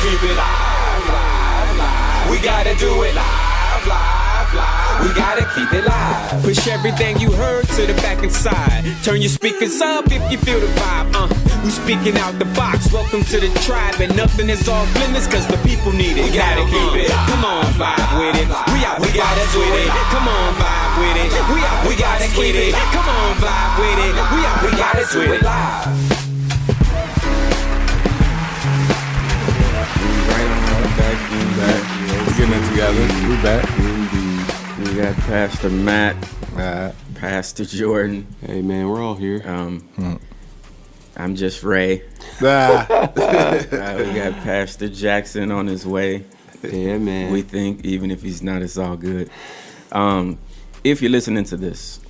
keep it live, live, live. We gotta do it live, live, live. We gotta keep it live. Push everything you heard to the back and side. Turn your speakers up if you feel the vibe. We speaking out the box. Welcome to the tribe, and nothing is off limits cause the people need it. We gotta keep it. Come on, vibe with it. We out, we gotta do it. Come on, vibe with it. We out, we gotta keep it. Come on, vibe with it. We out, we gotta do it live. We're getting it together. We back. We got Pastor Matt, Pastor Jordan. Hey man, we're all here. I'm just Ray. We got Pastor Jackson on his way. Yeah, man. We think even if he's not, it's all good. If you're listening to this,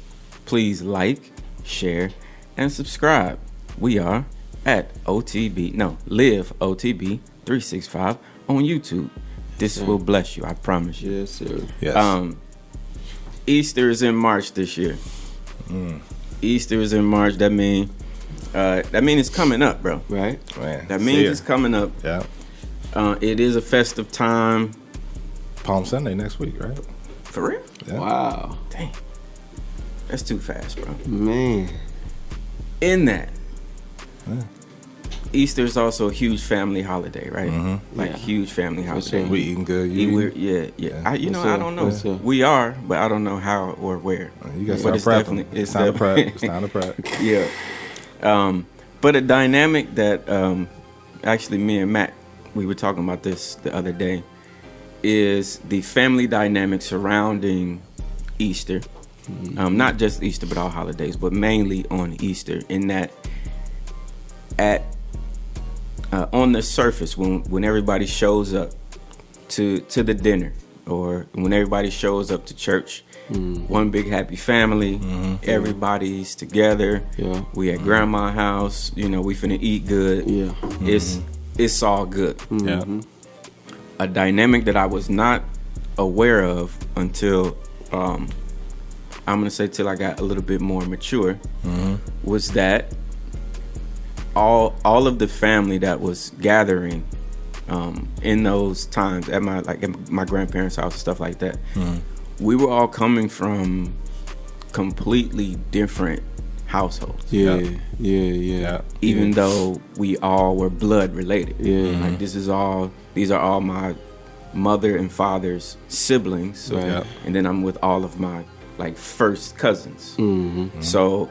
please like, share, and subscribe. We are at Live OTB 365 on YouTube. This will bless you, I promise you. Yes, sir. Yes. Easter is in March this year. Easter is in March. That means it's coming up, bro. Right? Man, That means it's coming up. Yeah. It is a festive time. Palm Sunday next week, right? For real? Yeah. Wow. Dang. That's too fast, bro. Man. In that, Easter is also a huge family holiday, right? Like Yeah. huge family holiday. We eating good. You eating? Yeah. Yeah. I don't know. What's up? We are, but I don't know how or where. You got But to it's start definitely- prepping. It's time to prep. It's time to prep. Yeah. But a dynamic that actually me and Matt, we were talking about this the other day, is the family dynamic surrounding Easter. Not just Easter, but all holidays, but mainly on Easter. In that, on the surface, when everybody shows up to the dinner, or when everybody shows up to church, one big happy family, everybody's together. Yeah. We at grandma's house, we finna eat good. Yeah. It's all good. Yeah. A dynamic that I was not aware of until I'm gonna say till I got a little bit more mature, was that all of the family that was gathering in those times at my grandparents' house and stuff like that, we were all coming from completely different households. Yeah. Even though we all were blood related. Yeah. Like these are all my mother and father's siblings. So, Right. and then I'm with all of my first cousins. So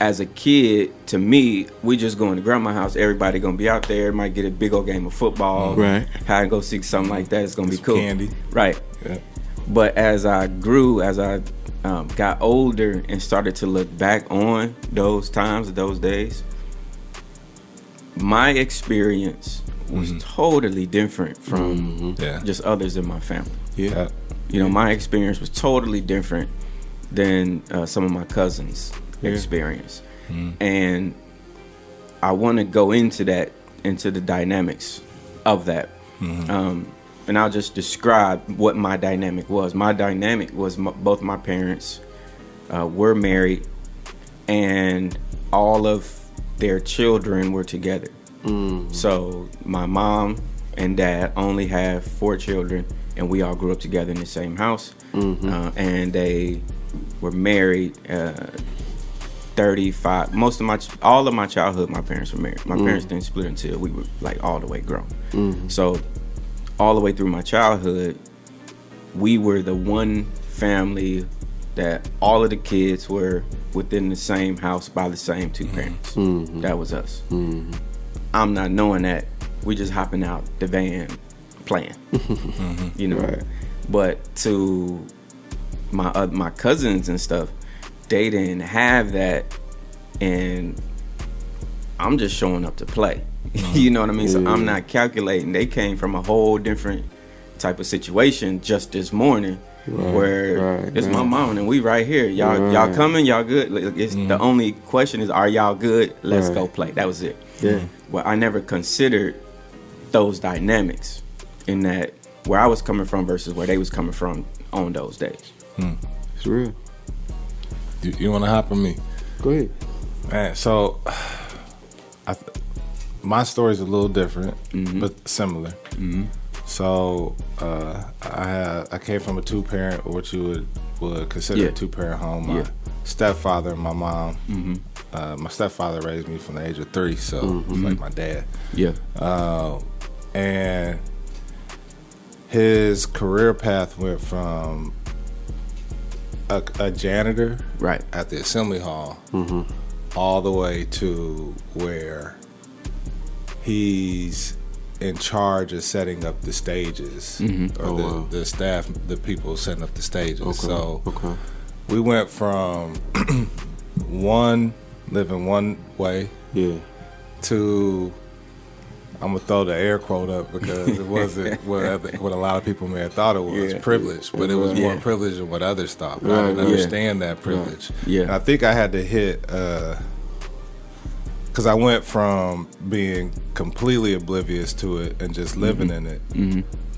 as a kid, to me, we just going to grandma's house. Everybody gonna be out there. Might get a big old game of football. Right. Hide and go seek, something like that. It's gonna be Some cool. candy. Right. Yeah. But as I grew, as I got older and started to look back on those times, those days, my experience was totally different from Yeah. just others in my family. Yeah. My experience was totally different than some of my cousins' experience. And I want to go into the dynamics of that. And I'll just describe what my dynamic was. My dynamic was both my parents were married, and all of their children were together. So my mom and dad only have 4 children, and we all grew up together in the same house. And they were married 35. All of my childhood, my parents were married. My parents didn't split until we were all the way grown. So all the way through my childhood, we were the one family that all of the kids were within the same house by the same 2 parents. That was us. I'm not knowing that. We just hopping out the van playing. Right. But to my cousins and stuff, they didn't have that, and I'm just showing up to play. You know what I mean? So I'm not calculating. They came from a whole different type of situation just this morning, where it's my mom and we right here. Y'all coming? Y'all good? It's the only question is, are y'all good? Let's go play. That was it. Yeah. Well, I never considered those dynamics in that where I was coming from versus where they was coming from on those days. It's real. You want to hop on me? Go ahead. Man, so my story's a little different, Mm-hmm. but similar. Mm-hmm. So I came from a 2-parent, or what you would consider Yeah. a 2-parent home. My Yeah. stepfather and my mom. Mm-hmm. My stepfather raised me from the age of 3, so he's like my dad. Yeah. And his career path went from a janitor Right. at the assembly hall all the way to where he's in charge of setting up the stages, or the staff, the people setting up the stages. So we went from living one way to, I'm gonna throw the air quote up because it wasn't what a lot of people may have thought it was, privilege, but it was more privilege than what others thought. But I didn't understand that privilege. Yeah. And I think I had to hit, because I went from being completely oblivious to it and just living in it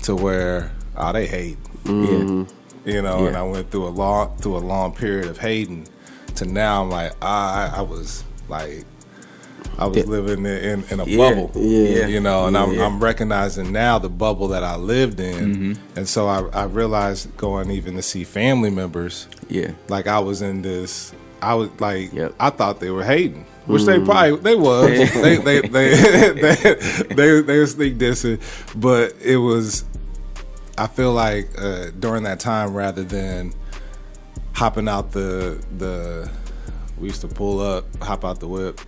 to where, they hate, Yeah. you know, and I went through a long period of hating to now I'm like, I was living in a bubble, you know, and I'm recognizing now the bubble that I lived in, and so I realized going even to see family members, like I was in this, I was like, I thought they were hating, which they was, they were sneak dissing, but it was, I feel like during that time, rather than hopping out the we used to pull up, hop out the whip.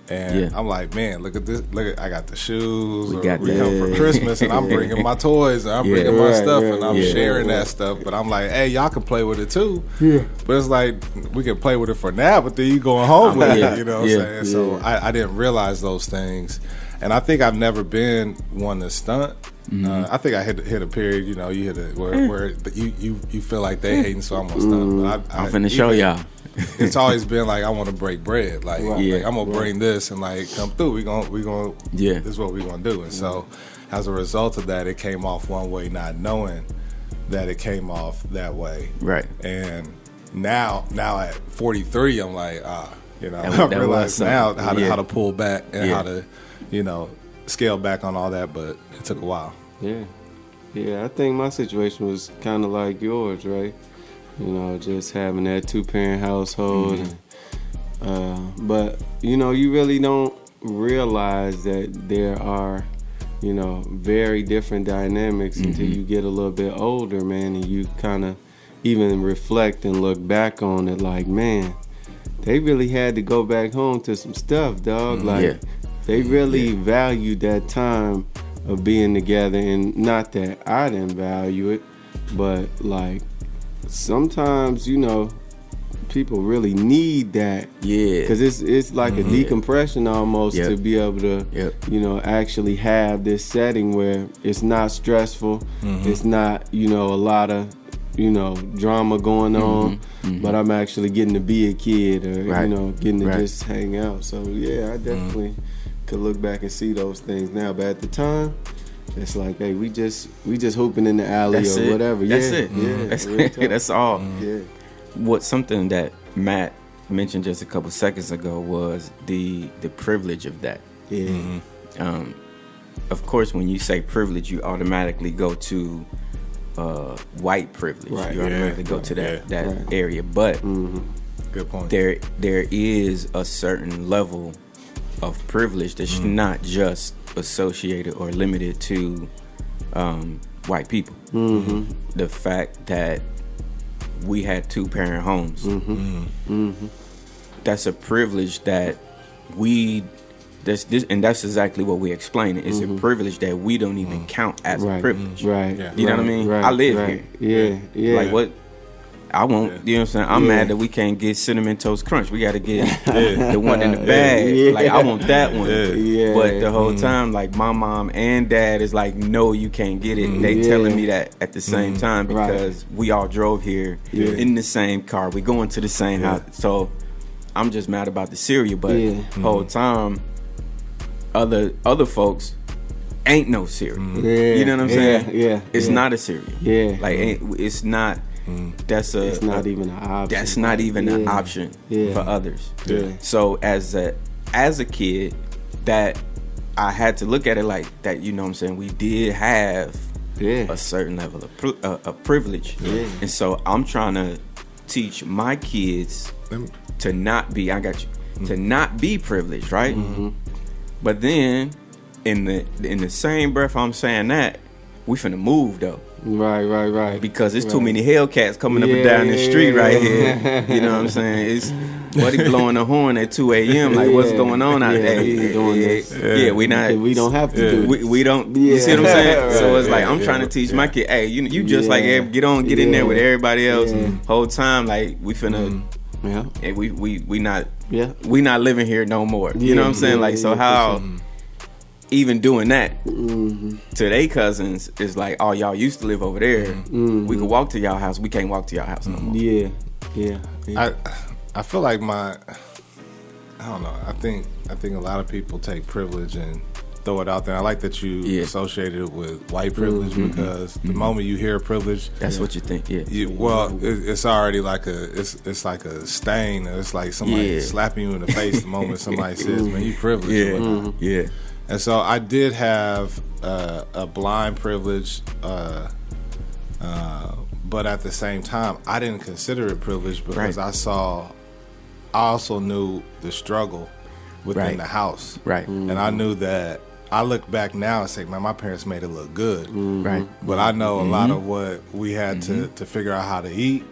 And I'm like, man, look at this. I got the shoes. We come for Christmas, and I'm bringing my toys, and I'm bringing my stuff, and I'm sharing that stuff. But I'm like, hey, y'all can play with it too. But it's like, we can play with it for now, but then you going home with it, you know what I'm saying? So I didn't realize those things. And I think I've never been one to stunt. I think I hit a period, you know, you hit it where you feel like they hating, so I'm gonna stunt. But I'm finna show y'all. It's always been like, I want to break bread. Like, like I'm gonna bring this and like come through. We gonna this is what we gonna do. And so, as a result of that, it came off one way, not knowing that it came off that way. Right. And now at 43, I'm like, you know, That I realize now how to pull back and how to, you know, scale back on all that. But it took a while. Yeah. I think my situation was kind of like yours, right? You know, just having that 2-parent household. But, you know, you really don't realize that there are, you know, very different dynamics until you get a little bit older, man, and you kind of even reflect and look back on it like, man, they really had to go back home to some stuff, dog. Like, they really valued that time of being together, and not that I didn't value it, but, like, sometimes, you know, people really need that. Because it's like a decompression almost to be able to, you know, actually have this setting where it's not stressful. It's not, you know, a lot of, you know, drama going on, but I'm actually getting to be a kid or, you know, getting to just hang out. So, yeah, I definitely could look back and see those things now. But at the time, it's like, hey, we just hooping in the alley or whatever. That's it. Yeah, that's all. Yeah. What something that Matt mentioned just a couple seconds ago was the privilege of that. Yeah. Of course, when you say privilege, you automatically go to white privilege. Right. You automatically go to that area. But Good point. there is a certain level of privilege that's not just associated or limited to white people. The fact that we had 2-parent homes, that's a privilege that that's exactly what we explain. It's a privilege that we don't even count as a privilege. Right. You know what I mean? I live here. Yeah. Like what? I won't, you know what I'm saying? I'm mad that we can't get Cinnamon Toast Crunch. We got to get the one in the bag. Like, I want that one. But the whole time, like, my mom and dad is like, no, you can't get it. And they telling me that at the same time because we all drove here in the same car. We going to the same house. So I'm just mad about the cereal. But the whole time, other folks ain't no cereal. You know what I'm saying? It's not a cereal. Like, it's not. It's not even an option. That's not even an option for others. So as a kid, that I had to look at it like that. You know what I'm saying? We did have a certain level of privilege, and so I'm trying to teach my kids to not be. To not be privileged, right? But then, in the same breath, I'm saying that we finna move though. Right. Because there's too many Hellcats coming up and down the street right here. You know what I'm saying? It's Buddy blowing the horn at 2 a.m. Like, what's going on out there? We not. We don't have to do it. We don't. You see what I'm saying? Right, so it's like I'm trying to teach my kid. Hey, you just like get in there with everybody else. Whole time, like we finna. And we not. We not living here no more. You know what I'm saying? Like, so how. Even doing that to their cousins is like, oh, y'all used to live over there. We could walk to y'all house. We can't walk to y'all house no more. Yeah. I feel like I don't know. I think a lot of people take privilege and throw it out there. I like that you associated it with white privilege because the moment you hear privilege, that's what you think. It's already like it's like a stain. It's like somebody slapping you in the face the moment somebody says, "Man, you privileged." And so I did have a blind privilege, but at the same time, I didn't consider it privilege because I also knew the struggle within the house. And I knew that I look back now and say, man, my parents made it look good. But I know a lot of what we had to figure out how to eat.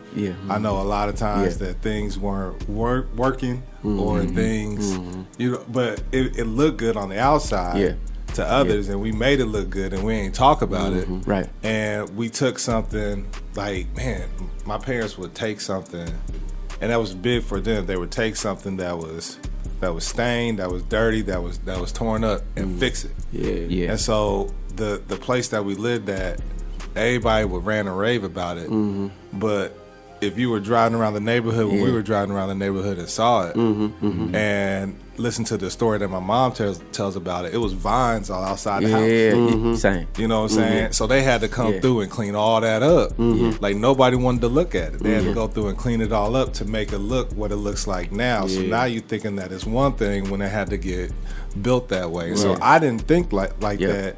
I know a lot of times that things weren't working or things, but it looked good on the outside to others, and we made it look good, and we ain't talk about it. And we took something like, man, my parents would take something, and that was big for them. They would take something that was stained, that was dirty, that was torn up, and fix it. And so the place that we lived at, everybody would rant and rave about it, but if you were driving around the neighborhood when we were driving around the neighborhood and saw it and listened to the story that my mom tells about it, it was vines all outside the house. Same. You know what I'm saying? So they had to come through and clean all that up. Like nobody wanted to look at it. They had to go through and clean it all up to make it look what it looks like now. So now you're thinking that it's one thing when it had to get built that way. So I didn't think like that.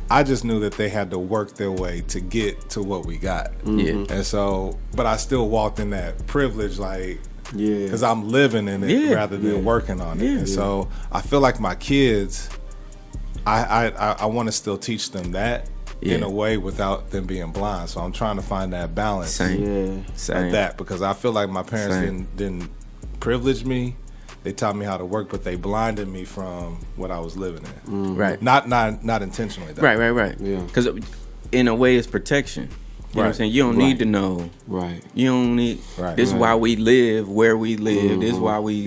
I just knew that they had to work their way to get to what we got. And so, but I still walked in that privilege, like, because I'm living in it rather than working on it. And so I feel like my kids, I want to still teach them that in a way without them being blind. So I'm trying to find that balance of that, because I feel like my parents didn't privilege me. They taught me how to work, but they blinded me from what I was living in. Not intentionally, though. Right. Because in a way, it's protection. You know what I'm saying? You don't need to know. You don't need. This is why we live where we live. This is why we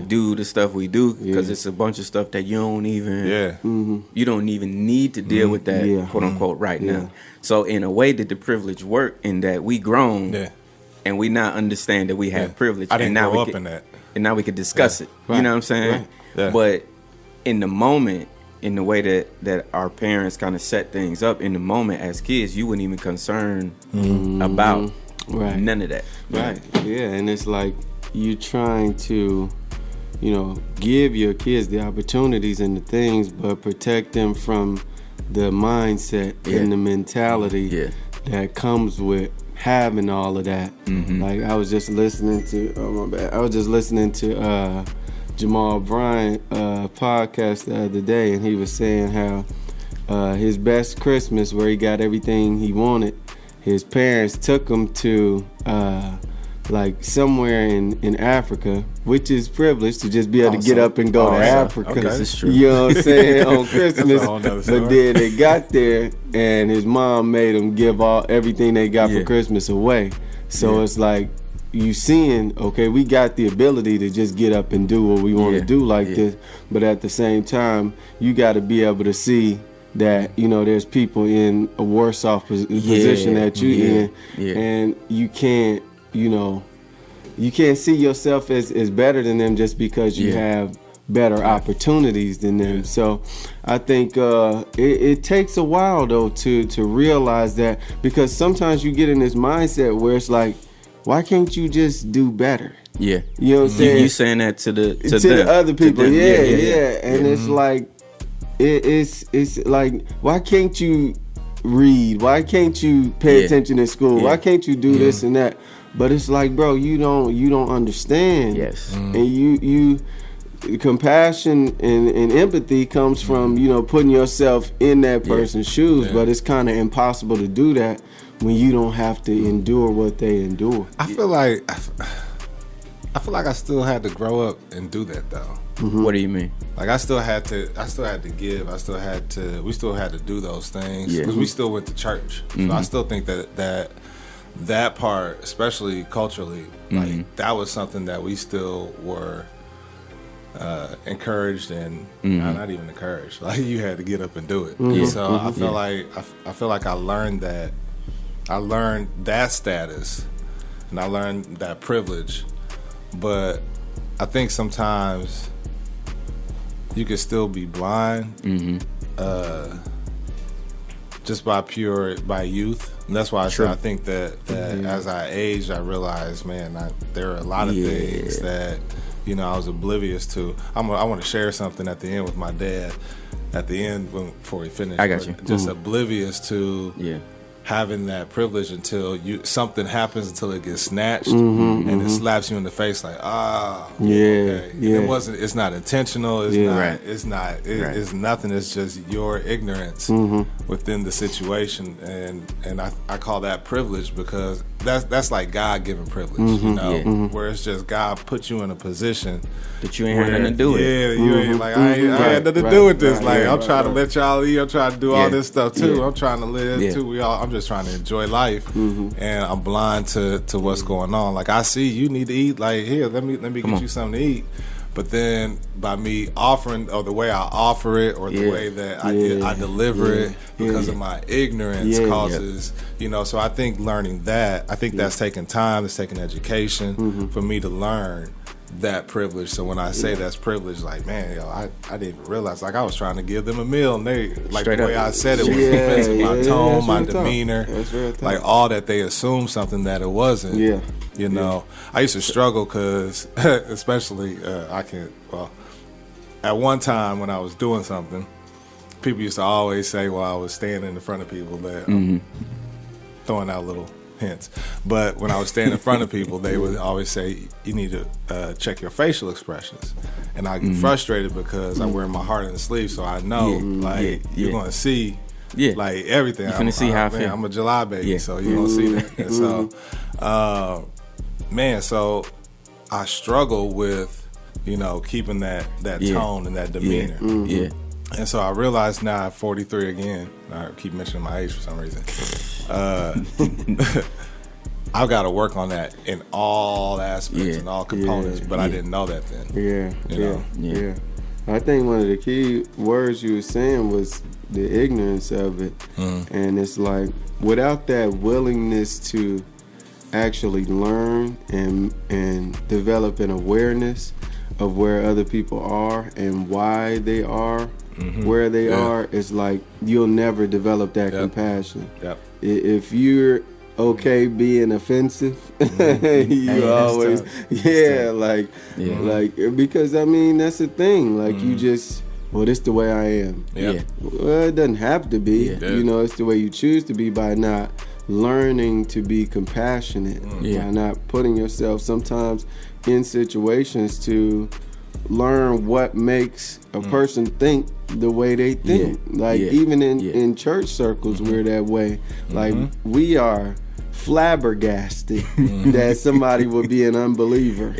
do the stuff we do, because it's a bunch of stuff that you don't even. You don't even need to deal with that, quote unquote, right now. So in a way, did the privilege work in that we grown and we now understand that we have privilege. I didn't grow up in that. And now we could discuss it. You know what I'm saying? But in the moment, in the way that our parents kind of set things up, in the moment as kids, you wouldn't even concern about none of that. And it's like you trying to, give your kids the opportunities and the things, but protect them from the mindset and the mentality that comes with having all of that. Like I was just listening to Jamal Bryant podcast the other day, and he was saying how his best Christmas, where he got everything he wanted, his parents took him to like somewhere in Africa, which is privileged to just be able to get up and go to Africa. This is true. You know what I'm saying? On Christmas. But then they got there and his mom made him give everything they got for Christmas away. So it's like you seeing, okay, we got the ability to just get up and do what we want to do like this, but at the same time, you got to be able to see that, there's people in a worse off position that you in, and you can't, you can't see yourself as better than them just because you have better opportunities than them. So I think it takes a while though to realize that, because sometimes you get in this mindset where it's like, why can't you just do better? You know what I'm saying? You saying that to the other people. And it's like, it's like, why can't you read? Why can't you pay attention in school? Why can't you do this and that? But it's like, bro, you don't understand. Yes. And you compassion and empathy comes from, putting yourself in that person's shoes, but it's kind of impossible to do that when you don't have to endure what they endure. I feel like I still had to grow up and do that though. What do you mean? Like I still had to give. We still had to do those things because we still went to church. So I still think that part, especially culturally, like that was something that we still were encouraged and not even encouraged. Like you had to get up and do it. So I feel like I learned that. I learned that status, and I learned that privilege. But I think sometimes you can still be blind just by youth. And that's why I think that as I aged, I realized, man, there are a lot of things that I was oblivious to. I want to share something at the end with my dad. At the end, before we finish, I got you. Just oblivious to having that privilege until something happens, until it gets snatched and it slaps you in the face like, okay. It's not intentional. It's nothing. It's just your ignorance within the situation, and I call that privilege because that's like God-given privilege, where it's just God put you in a position that you ain't had nothing to do with. Yeah, you ain't like I had nothing to do with this. I'm trying to let y'all leave. I'm trying to do all this stuff too. I'm trying to live too. I'm just trying to enjoy life, and I'm blind to what's going on. Like I see you need to eat. Like here, let me get you something to eat. But then by me offering, or the way I offer it, or the way that I deliver it, because of my ignorance causes, So I think learning that, I think that's taking time, it's taking education for me to learn that privilege. So when I say that's privilege, like, man, I didn't even realize. Like I was trying to give them a meal, and they like the way I said it was offensive. My tone, my demeanor, like all that they assumed something that it wasn't. I used to struggle because, especially at one time when I was doing something, people used to always say while I was standing in front of people that I'm throwing out little hints. But when I was standing in front of people, they would always say, you need to check your facial expressions. And I get frustrated because I wear my heart in the sleeve, so I know you're going to see like everything. You're going to see how I feel. I'm a July baby, so you're going to see that. And so, so I struggle with, keeping that tone and that demeanor. And so I realize now at 43 again, I keep mentioning my age for some reason, I've got to work on that in all aspects and all components, but I didn't know that then. I think one of the key words you were saying was the ignorance of it. And it's like, without that willingness to actually learn and develop an awareness of where other people are and why they are where they are, it's like you'll never develop that compassion. If you're okay being offensive, you always like because I mean that's the thing. Like you just, well, this the way I am. Well, it doesn't have to be. It's the way you choose to be by not learning to be compassionate, by not putting yourself sometimes in situations to learn what makes a person think the way they think. Even in church circles, we're that way. Like we are flabbergasted that somebody would be an unbeliever.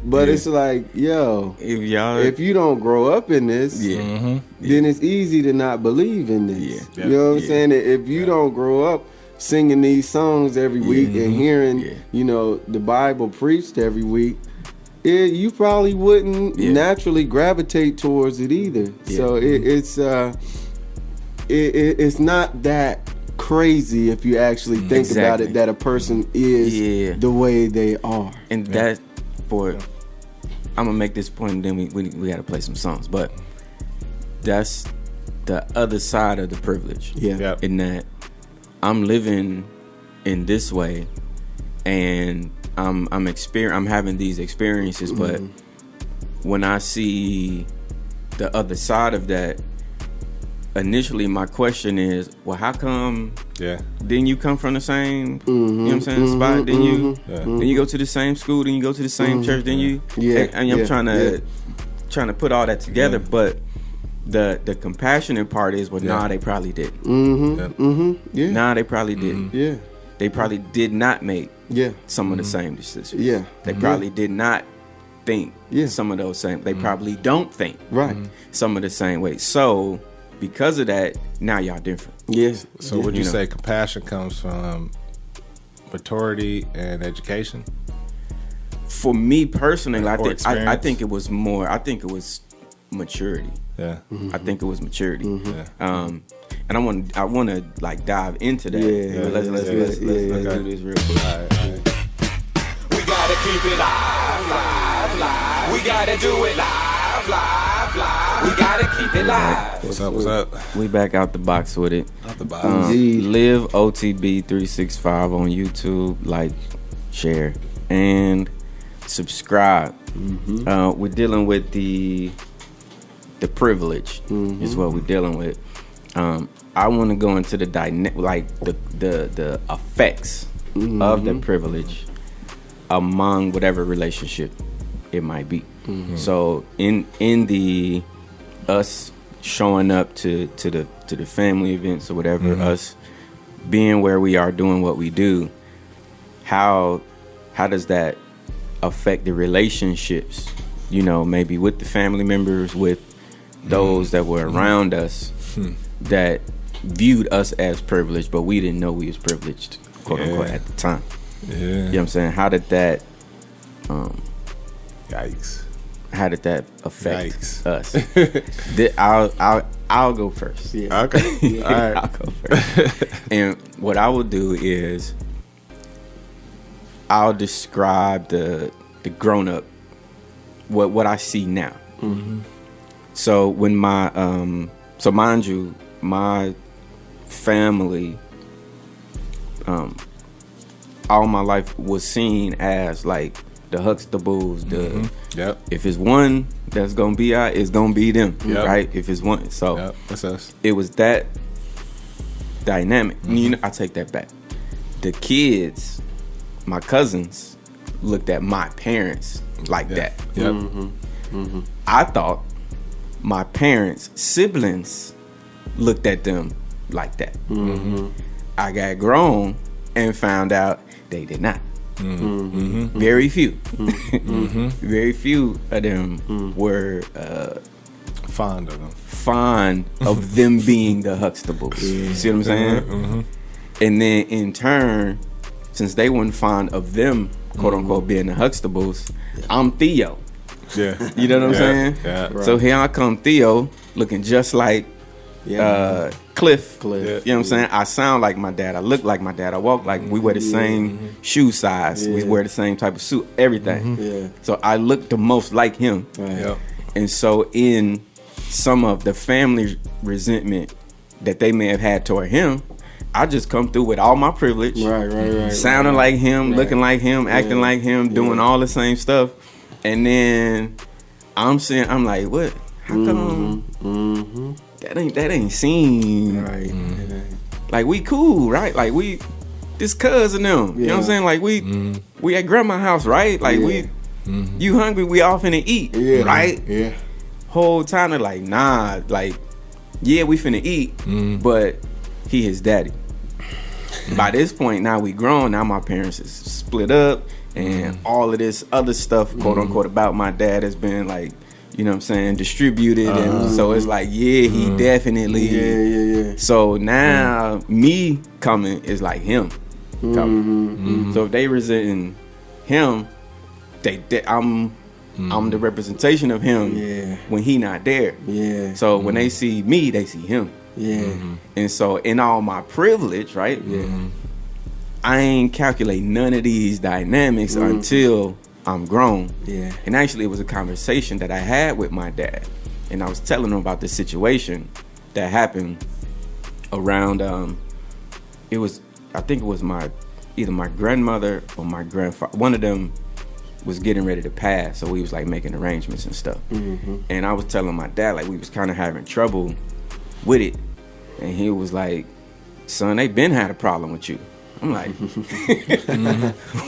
But it's like, if you don't grow up in this, then it's easy to not believe in this. You know what I'm saying? If you don't grow up singing these songs every week and hearing, the Bible preached every week, you probably wouldn't naturally gravitate towards it either. So it's not that crazy if you actually think about it, that a person is the way they are. And that, I'm gonna make this point, and then we gotta play some songs. But that's the other side of the privilege. In that I'm living in this way, and I'm having these experiences, but when I see the other side of that, initially my question is, well, how come Yeah. didn't you come from the same, you know what I'm saying, spot? Then you then you go to the same school, then you go to the same church, then you and I'm trying to put all that together, but the compassionate part is, well, nah, they probably did. Yeah. Nah, they probably did. Yeah. They probably did not make Yeah. some of the same decisions. Yeah. They probably did not think Yeah. some of those same. They probably don't think Right. some of the same way. So because of that, now y'all different. Yeah. So would you You know. say compassion comes from maturity and education? For me personally, I Or think I experience? think it was more. I think it was maturity. Yeah. I think it was maturity. Yeah. And I want to like dive into that. Yeah, But let's yeah, do this real quick. All right. We gotta keep it live, live, live. We gotta do it live, live, live. We gotta keep it live. What's up? What's up? We back out the box with it. Out the box. Live OTB 365 on YouTube. Like, share, and subscribe. We're dealing with the privilege is what we're dealing with. I want to go into the the effects of the privilege among whatever relationship it might be. So in the us showing up to the family events or whatever, us being where we are doing what we do, how does that affect the relationships, you know, maybe with the family members, with those that were around us that viewed us as privileged, but we didn't know we was privileged, quote unquote, at the time. Yeah. You know what I'm saying? How did that Yikes. how did that affect Yikes. us? I'll go first. Yeah. Okay. All I'll right. go first. And what I will do is I'll describe the grown up, what I see now. So when so mind you, my family, all my life was seen as like the Huxtables, Yep. if it's one that's gonna be out, it's gonna be them, Yep. right? If it's one, so Yep. That's us. it was that dynamic. You know, I take that back. The kids, my cousins, looked at my parents like that. Yep. I thought my parents' siblings looked at them like that. I got grown and found out they did not. Very few. Very few of them were Fond of them. fond of them being the Huxtables. You see what I'm saying? And then in turn, since they weren't fond of them, quote unquote, being the Huxtables, I'm Theo. Yeah. You know what I'm saying? Yeah. So here I come, Theo, looking just like Cliff. Cliff. You know what I'm saying? I sound like my dad. I look like my dad. I walk like we wear the same shoe size. We wear the same type of suit. Everything. Yeah. So I look the most like him. Right. Yep. And so in some of the family resentment that they may have had toward him, I just come through with all my privilege. Right. Sounding like him, looking like him, acting like him, doing all the same stuff. And then I'm like, what? How come that ain't seen Right. like we cool, right? Like we this cousin them. You know what I'm saying? Like we at grandma's house, right? Like we you hungry, we all finna eat. Yeah. Right? Yeah. Whole time they're like, nah, like, yeah, we finna eat, but he his daddy. By this point, now we grown. Now my parents is split up, and all of this other stuff, quote unquote, about my dad has been like, you know what I'm saying, distributed, and so it's like, yeah, he definitely. Yeah. So now me coming is like him coming. So if they resenting him, I'm the representation of him Yeah. when he not there. Yeah. So when they see me, they see him. Yeah. And so in all my privilege, right? I ain't calculate none of these dynamics until I'm grown. Yeah. And actually it was a conversation that I had with my dad. And I was telling him about the situation that happened around I think it was either my grandmother or my grandfather. One of them was getting ready to pass, so we was like making arrangements and stuff. And I was telling my dad like we was kind of having trouble with it. And he was like, son, they been had a problem with you. I'm like,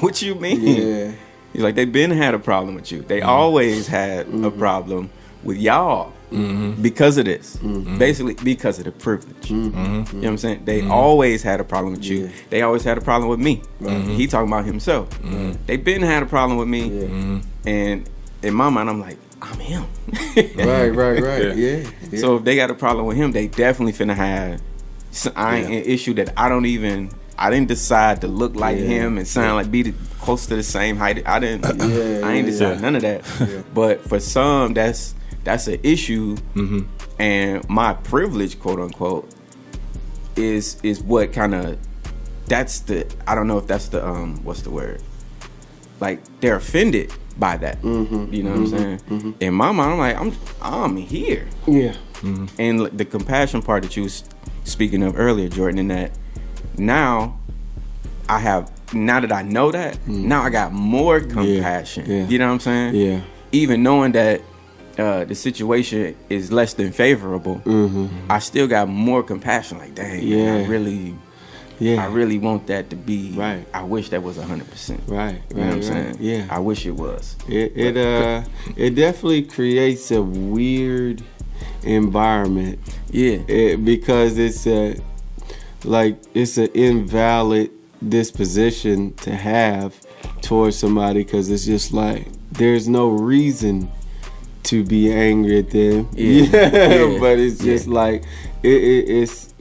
what you mean? Yeah. He's like, they been had a problem with you. They always had a problem with y'all because of this. Basically, because of the privilege. You know what I'm saying? They always had a problem with you. Yeah. They always had a problem with me. He talking about himself. They been had a problem with me. And in my mind, I'm like, I'm him. Right. Yeah. So if they got a problem with him, they definitely finna have an issue that I didn't decide to look like him and sound like close to the same height. I ain't decide none of that. But for some, that's an issue, and my privilege, quote unquote, is what kind of I don't know if that's the what's the word? Like they're offended by that. You know what I'm saying? In my mind, I'm like, I'm here. Yeah. And the compassion part that you was speaking of earlier, Jordan, in that now that I know that, now I got more compassion. Yeah. You know what I'm saying? Yeah. Even knowing that the situation is less than favorable, I still got more compassion. Like, dang, man, I really want that to be. Right. I wish that was 100%. Right. You know what I'm saying? Yeah. I wish it was. It definitely creates a weird environment. Yeah. Because it's an invalid disposition to have towards somebody, because it's just like there's no reason to be angry at them. Yeah. But it's just like it's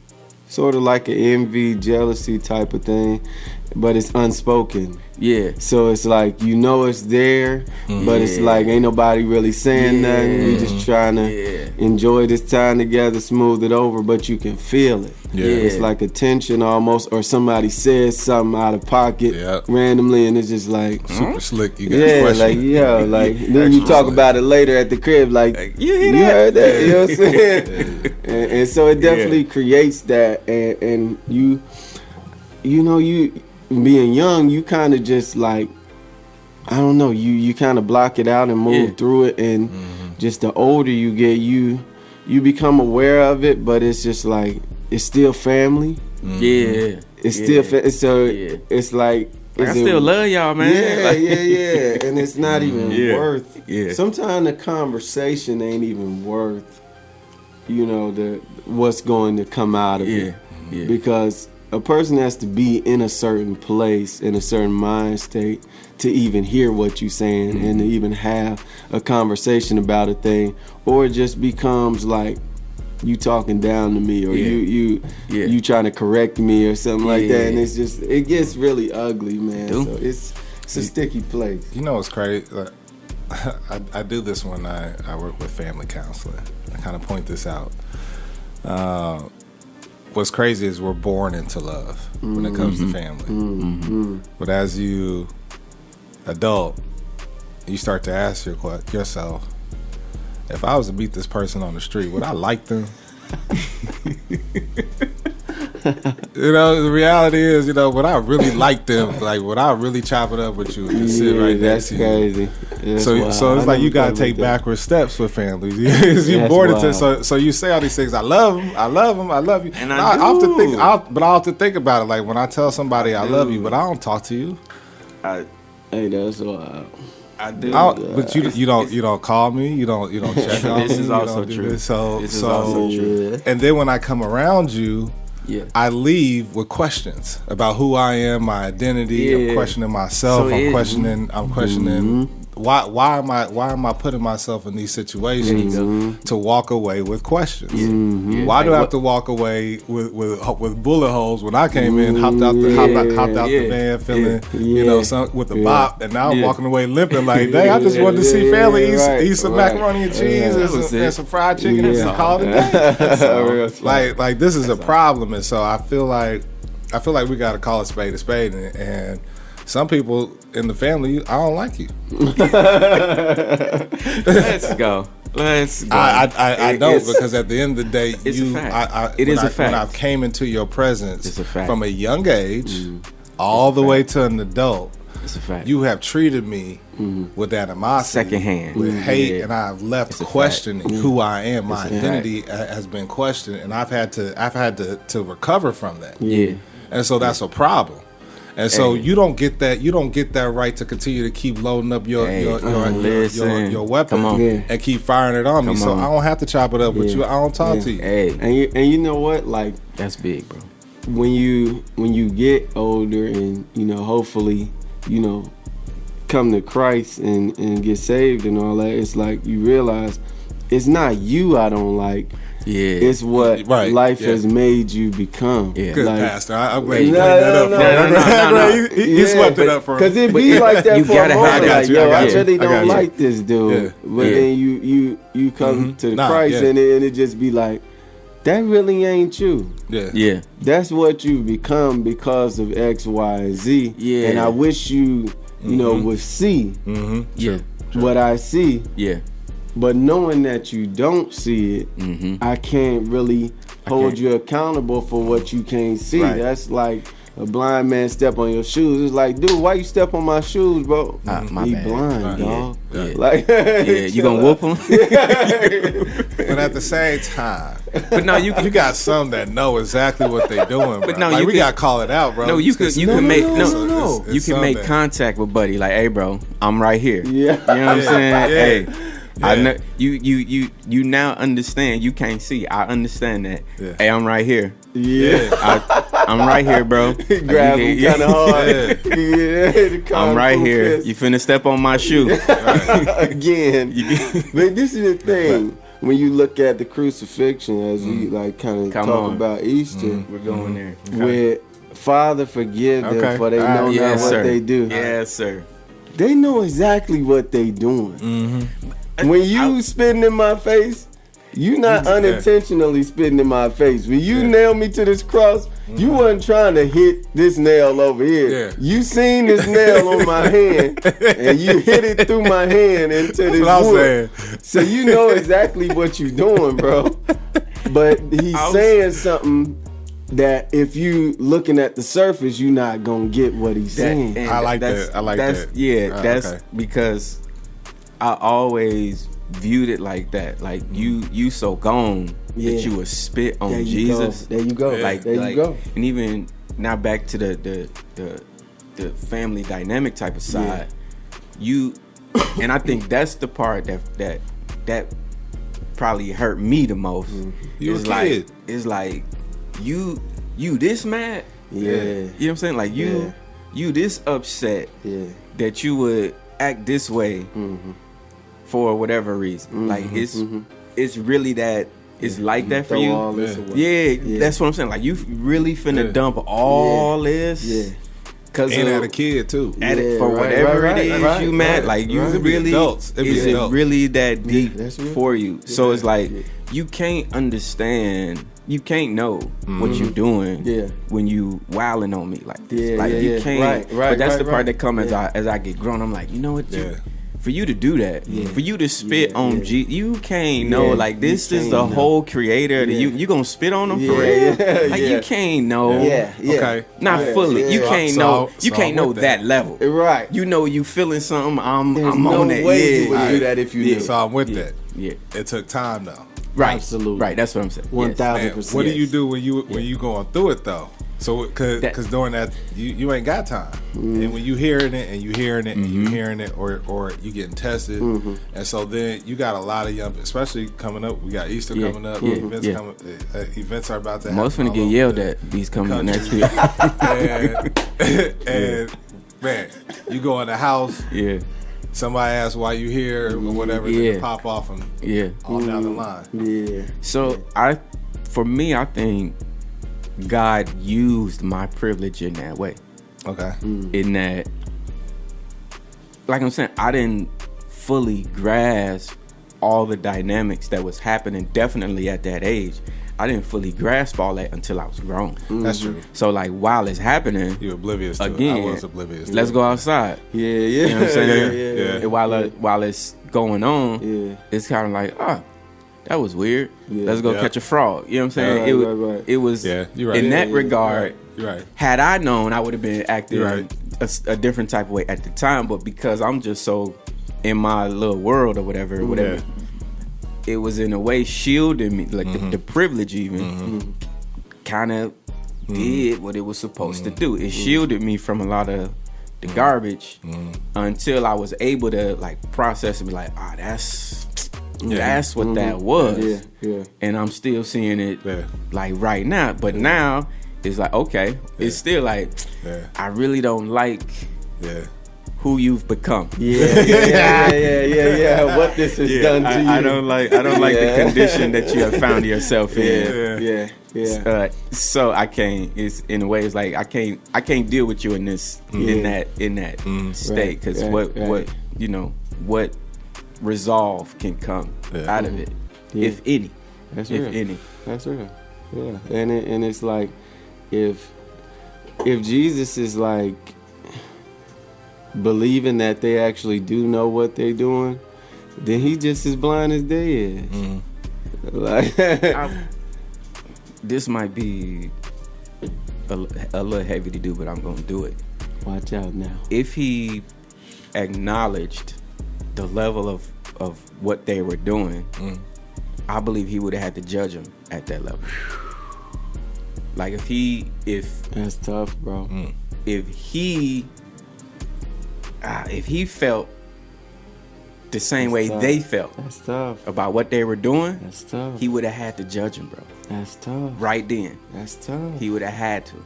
sort of like an envy, jealousy type of thing, but it's unspoken. Yeah. So it's like, it's there, but it's like ain't nobody really saying nothing. We just trying to enjoy this time together, smooth it over, but you can feel it. Yeah. It's like a tension almost, or somebody says something out of pocket randomly, and it's just like super slick. You got question. then you talk about it later at the crib, like you heard that, you know what I'm saying? And so it definitely creates that, and you being young, you kind of just like, I don't know, you kind of block it out and move through it, and just the older you get, you become aware of it, but it's just like, it's still family. Yeah. It's still it's like I still love y'all, man. Yeah. And it's not even worth. Yeah. Sometimes the conversation ain't even worth, what's going to come out of it. Yeah. Because a person has to be in a certain place, in a certain mind state, to even hear what you're saying and to even have a conversation about a thing, or it just becomes like you talking down to me, or you trying to correct me or something like that, and it gets really ugly, man. So it's a sticky place. You know what's crazy? I do this when I work with family counseling. I kind of point this out. What's crazy is we're born into love when it comes to family. But as you adult, you start to ask yourself, if I was to meet this person on the street, would I like them? The reality is, would I really like them? Like, would I really chop it up with you and sit right next to you? That's crazy. So it's like you gotta take backward steps with families. You're born into so you say all these things. I love them. I love them. I love you. And I often think about it. Like when I tell somebody I love you, but I don't talk to you. Hey, that's wild. I do. But you don't call me. You don't check on me. This is also true. This is also true. And then when I come around you, I leave with questions about who I am, my identity. I'm questioning myself. I'm questioning why am I putting myself in these situations to walk away with questions? Why do I have to walk away with bullet holes when I came in, hopped out the van feeling with a bop, and now I'm walking away limping like, dang, I just wanted to see family eat some macaroni and cheese and some fried chicken and some call it a day. Like this is a problem, and so I feel like we got to call a spade, and some people in the family, I don't like you. Let's go. I don't, because at the end of the day, it's a fact. It is a fact. When I came into your presence it's a fact. From a young age all the way to an adult, it's a fact. You have treated me with animosity, Secondhand. with hate, Yeah. and I've left It's a questioning who I am. My It's a identity has been questioned, and I've had to recover from that. Yeah. And so that's a problem. And so Hey. you don't get that right to continue to keep loading up your Hey, your listen. weapon Come on. Yeah. and keep firing it on me. Come So on. I don't have to chop it up with Yeah. you. I don't talk Yeah. to you. Hey, And you know what? Like that's big, bro. when you get older and hopefully come to Christ and get saved and all that, it's like you realize it's not you I don't like. Yeah. It's what Right, life yeah. has made you become. Yeah. Good, Like, Pastor. I'm glad you No, cleaned that no, up no, for me. no. He swept it up for Because me. it be like that You for a gotta moment. have that. Like, I yo, got I you. really I got don't you. like this dude. Yeah. But Yeah. then you come to the Nah, Christ yeah. and it just be like, that really ain't you. Yeah. Yeah. That's what you become because of X, Y, and Z. Yeah. And I wish you would see Yeah. what I see. Yeah. But knowing that you don't see it, I can't really hold can't. you accountable for what you can't see. Right. That's like a blind man step on your shoes. It's like, dude, why you step on my shoes, bro? My he bad. blind, Right. dog. Yeah. Yeah. Like, Yeah. You gonna whoop him? But at the same time, But no, you you got some that know exactly what they doing. Bro. But no, like, you we could- gotta call it out, bro. No, you could It's- make no. you can make contact with Buddy. Like, hey, bro, I'm right here. Yeah. You know what I'm Yeah, saying? yeah. Hey, I Yeah. know you now understand. You can't see. I understand that. Yeah. Hey, I'm right here. Yeah. I'm right here, bro. Grab him Yeah. kind of hard. Yeah. The I'm right kung fu here. fist. You finna step on my shoe. Again. You- But this is the thing. When you look at the crucifixion, as we like kind of Come talk on. about Easter, We're going there. where Father forgive them Okay. for they All know right. not Yes, what sir. they do. Yes, sir. They know exactly what they doing. Mm-hmm. When you spitting in my face, you not unintentionally spitting in my face. When you nail me to this cross, you wasn't trying to hit this nail over here. Yeah. You seen this nail on my hand, and you hit it through my hand into this what I'm wood. saying. So you know exactly what you doing, bro. But he's saying something that if you looking at the surface, you not gonna get what he's saying. and I like that's- that. I like that's, that. Yeah, that's Okay. because I always viewed it like that. Like you so gone Yeah. that you would spit on There you Jesus. go. There you go. Like there like, you go. And even now back to the family dynamic type of side. You and I think that's the part that probably hurt me the most. You a It's like kid. it's like you this mad? Yeah. You know what I'm saying? Like you this upset Yeah. that you would act this way for whatever reason. Like it's really that it's like that for Throw you. all this away. Yeah, that's what I'm saying. Like you really finna Yeah. dump all this. Yeah. Cause And of- at a kid too. at it Yeah, for right, whatever right, it is right, you mad. right, Like you right. It'd be really adults. It'd be is it adults. really that deep that's real. for you? So it's like Yeah. you can't understand. You can't know what you're doing Yeah. when you wilding on me like this. Yeah, like yeah, you yeah. can't. Right, right, but that's right, the part right. that comes Yeah. as I get grown. I'm like, you know what? Yeah. For you to do that, for you to spit Yeah, on yeah. you can't know. Yeah, Like this you is can't the know. whole creator. That Yeah. you gonna spit on him Yeah, for real? yeah, Like yeah. you can't know. Yeah. Yeah. Okay. Not Yeah, fully. yeah. You can't So- know. so You can't I'm know with that that. level. Right. You know you feeling something. I'm There's on no that. way Yeah, you would yeah, do that if you yeah. knew. So I'm with that. Yeah. It took time though. Right. Absolutely. Right. That's what I'm saying. 1000%. What do you do when you going through it though? So because during that you ain't got time, and when you hearing it and you hearing it and you hearing it, or you getting tested, and so then you got a lot of young, especially coming up. We got Easter Yeah, coming up. yeah, Events yeah. coming. Events are about to happen. Most finna all get over yelled the at. These coming country. next week. and man, you go in the house. Yeah. Somebody asks why you here or whatever. Yeah. Then pop off and Yeah. all down the line. Yeah. So I think God used my privilege in that way. Okay. In that, like I'm saying, I didn't fully grasp all the dynamics that was happening. Definitely at that age, I didn't fully grasp all that until I was grown. That's true. So like while it's happening, You oblivious to again, it. I was oblivious to let's it. go outside. Yeah. Yeah. You know what I'm saying? Yeah. Yeah. And while it's going on, Yeah. it's kind of like, that was weird. Yeah. Let's go Yeah. catch a frog. You know what I'm saying? Right, right, right. It was Yeah, you're right. in that Yeah, regard. You're right. Had I known, I would have been acting You're right. a different type of way at the time, but because I'm just so in my little world or whatever, it was in a way shielding me, like the privilege even kind of did what it was supposed to do. It shielded me from a lot of the garbage until I was able to like process and be like, that's what that was. And I'm still seeing it like right now. But now it's like, okay, it's still like, I really don't like who you've become. What this has done to you. I don't like the condition that you have found yourself in. So I can't. It's in a way. It's like I can't deal with you in this in that state, because what resolve can come out of it, if any. That's if real. any. That's real. Yeah, and it's like if Jesus is like believing that they actually do know what they're doing, then he just as blind as they is. Like this might be a little heavy to do, but I'm gonna do it. Watch out now. If he acknowledged the level of what they were doing, I believe he would have had to judge them at that level. Like if that's tough, bro. If he felt the same way they felt That's tough. about what they were doing, That's tough. he would have had to judge them, bro. That's tough. Right then, That's tough. he would have had to.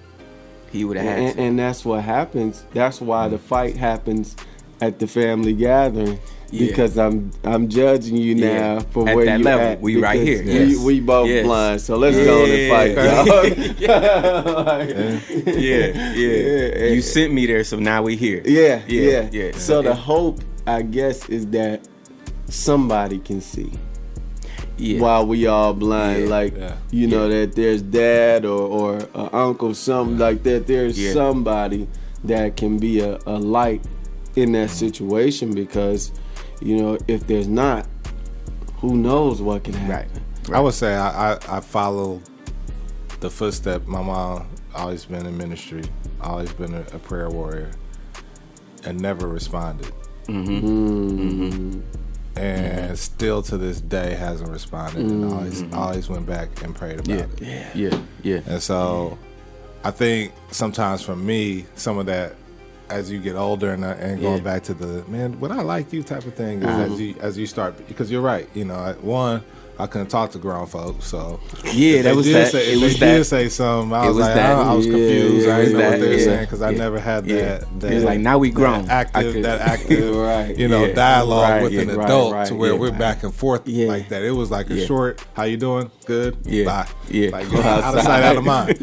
He would have had to. And that's what happens. That's why the fight happens at the family gathering. Because I'm judging you now for at where that you level. at. We right here. We both blind, so let's go on and fight, dog. You sent me there, so now we here. Yeah. So the hope, I guess, is that somebody can see while we all blind. You know, that there's dad or uncle, something like that. There's somebody that can be a light in that situation, because you know, if there's not, who knows what can happen. I would say I follow the footstep. My mom always been in ministry, always been a prayer warrior, and never responded. And still to this day hasn't responded, and always went back and prayed about it. And so I think sometimes for me, some of that, as you get older and going back to the would I like you type of thing, is as you start, because you're right, you know, I couldn't talk to grown folks, so that was that. It was that. Did say something, I was like, I was confused. I didn't know what they were saying, because I never had that. It was like, now we grown. That active, dialogue with an adult to where we're back and forth like that. It was like a short, how you doing? Good. Bye. Like out of sight, out of mind.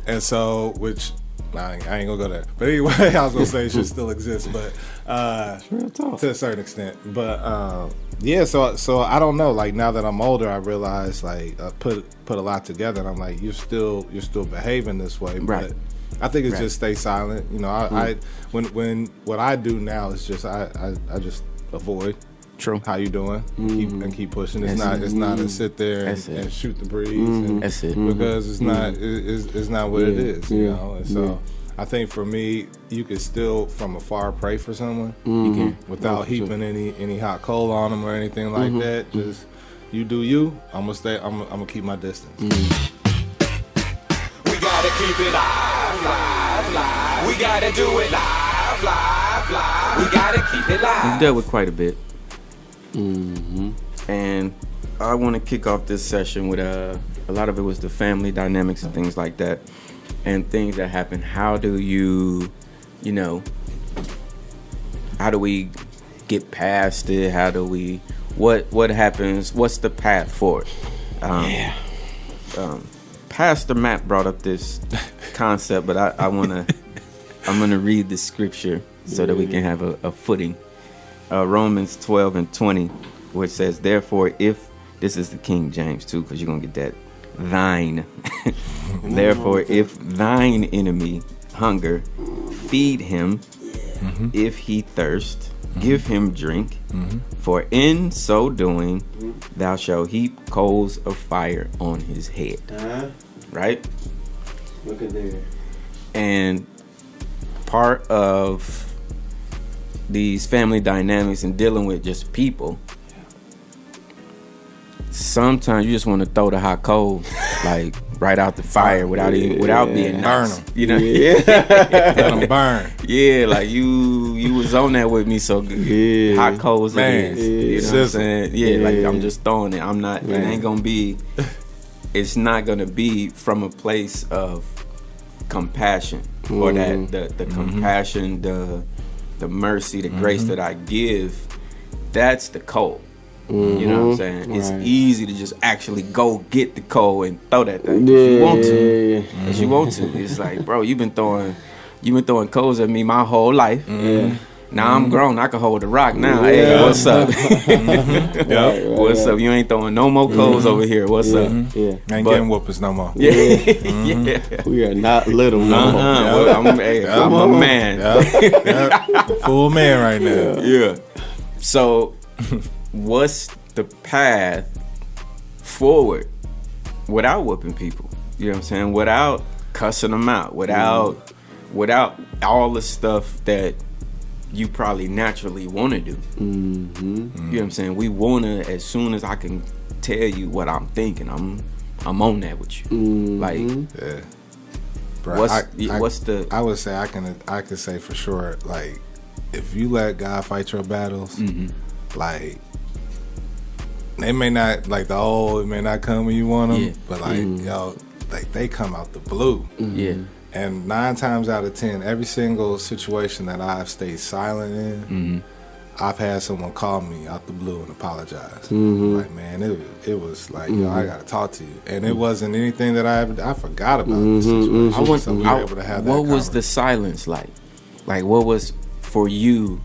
And so, which. I ain't gonna go there. But anyway, I was gonna say it should still exist, but to a certain extent. But so I don't know. Like, now that I'm older, I realize, like, put a lot together, and I'm like, you're still behaving this way. But I think it's just stay silent. You know, I when what I do now is just I just avoid. True. How you doing? Keep pushing. It's not to sit there and shoot the breeze. That's it. Because it's not what it is. You know. And so I think for me, you could still from afar pray for someone without heaping any hot coal on them or anything like that. Just you do you. I'm gonna keep my distance. We gotta keep it live. We gotta do it live. We gotta keep it live. We've dealt with quite a bit. And I want to kick off this session with a lot of it was the family dynamics and things like that, and things that happen. How do how do we get past it? How do we, what happens? What's the path forward? Pastor Matt brought up this concept, but I'm gonna read the scripture so that we can have a footing. Romans 12:20, where it says, therefore, if, this is the King James too, because you're going to get that, thine. Therefore, if thine enemy hunger, feed him. If he thirst, give him drink. For in so doing, thou shalt heap coals of fire on his head. Right? Look at there. And part of these family dynamics and dealing with just people, sometimes you just want to throw the hot coal like right out the fire without being Burn nice. 'em. You know? Let them burn. Yeah, like you was on that with me so good. Yeah. Hot coals Man, it is. You know what I'm sizzle. saying? Yeah, like Yeah. I'm just throwing it. I'm not. Man. It ain't gonna be. It's not gonna be from a place of compassion or that the compassion, the mercy, the grace that I give. That's the coal. You know what I'm saying? It's Right. easy to just actually go get the coal and throw that thing. If you want to. Yeah. If you want to. It's like, bro, you've been throwing coals at me my whole life. Now I'm grown. I can hold the rock now. Hey, what's up? What's up? You ain't throwing no more coals over here. What's up? Yeah. Ain't But- getting whoopers no more. Yeah. Yeah. We are not little no more. Well, I'm a man. Full man right now. Yeah. So, what's the path forward without whooping people? You know what I'm saying? Without cussing them out. Without all the stuff that you probably naturally want to do. You know what I'm saying? We want to, as soon as I can tell you what I'm thinking, I'm on that with you. Like, Yeah. Bro, what's the... I would say I can say for sure, like, if you let God fight your battles, like, they may not, like, it may not come when you want them, Yeah. but, like, yo, like, they come out the blue. Yeah. And 9 times out of 10, every single situation that I've stayed silent in, I've had someone call me out the blue and apologize. Like, man, it was like, yo, I gotta talk to you. And it wasn't anything that I forgot about the situation. So we were able to have that what was conversation. the silence like? Like, what was for you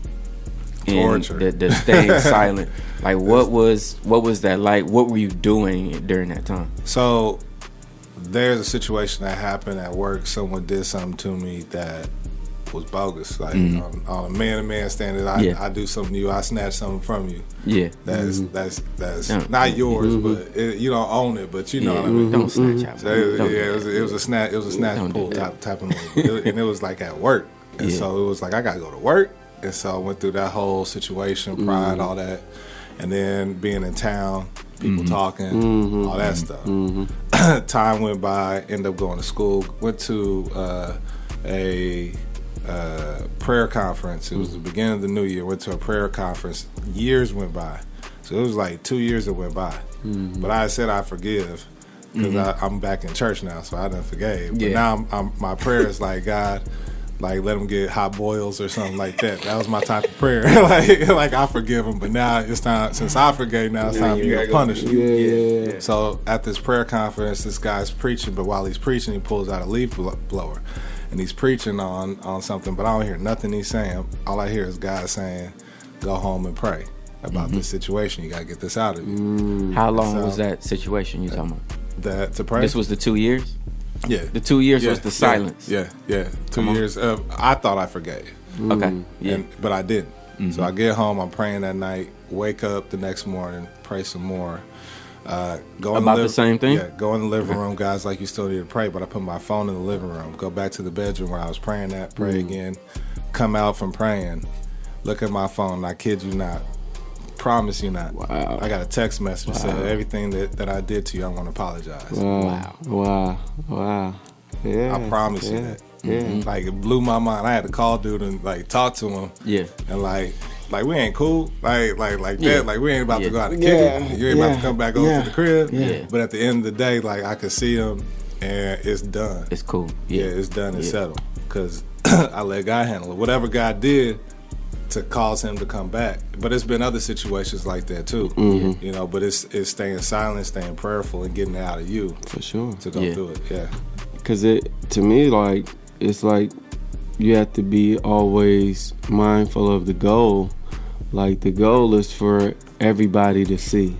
in Torture. the staying silent? Like, what was that like? What were you doing during that time? So there's a situation that happened at work. Someone did something to me that was bogus. Like on a man-to-man standard, I do something to you, I snatch something from you. Yeah. That's Don't- not yours, but you don't own it. But you know what I mean. Don't snatch out. So it Don't do was a snatch. It was a snatch Don't pull do that. type of move, and it was like at work. And Yeah. so it was like I gotta go to work, and so I went through that whole situation, pride, all that, and then being in town, people talking, all that stuff. Time went by, ended up going to school, went to a prayer conference. It was the beginning of the new year. Went to a prayer conference. Years went by, so it was like 2 years that went by. But I said I forgive because I'm back in church now, so I done forgave. But Yeah. now my prayer is like, God, like let them get hot boils or something like that. That was my type of prayer. like I forgive them, but now it's time. Since I forgave, now it's time for you to punish them. Yeah. So at this prayer conference, this guy's preaching, but while he's preaching, he pulls out a leaf blower, and he's preaching on something, but I don't hear nothing he's saying. All I hear is God saying, "Go home and pray about this situation. You gotta get this out of you." How long So- was that situation you talking about? That to pray. This was the 2 years. yeah. The 2 years was the silence. Yeah. 2 years. I thought I forgave. Okay. Yeah. But I didn't. So I get home, I'm praying that night, wake up the next morning, pray some more. Go in About the same thing? Yeah, go in the living room, guys, like you still need to pray, but I put my phone in the living room, go back to the bedroom where I was praying at, pray again, come out from praying, look at my phone, I kid you not, promise you not. Wow. I got a text message that said, everything that I did to you, I want to apologize. Wow. Yeah. I promise you that. Yeah. Like, it blew my mind. I had to call dude and like talk to him. Yeah. And like we ain't cool. Like Yeah. that. Like we ain't about to go out and Yeah. kick it. You ain't about to come back over to the crib. Yeah. But at the end of the day, like I could see him and it's done. It's cool. Yeah, it's done and settled. Cause I let God handle it. Whatever God did to cause him to come back. But it's been other situations like that too. You know, but it's staying silent, staying prayerful, and getting it out of you For sure. to go Yeah. through it. Yeah. Cause to me, like, it's like you have to be always mindful of the goal. Like, the goal is for everybody to see.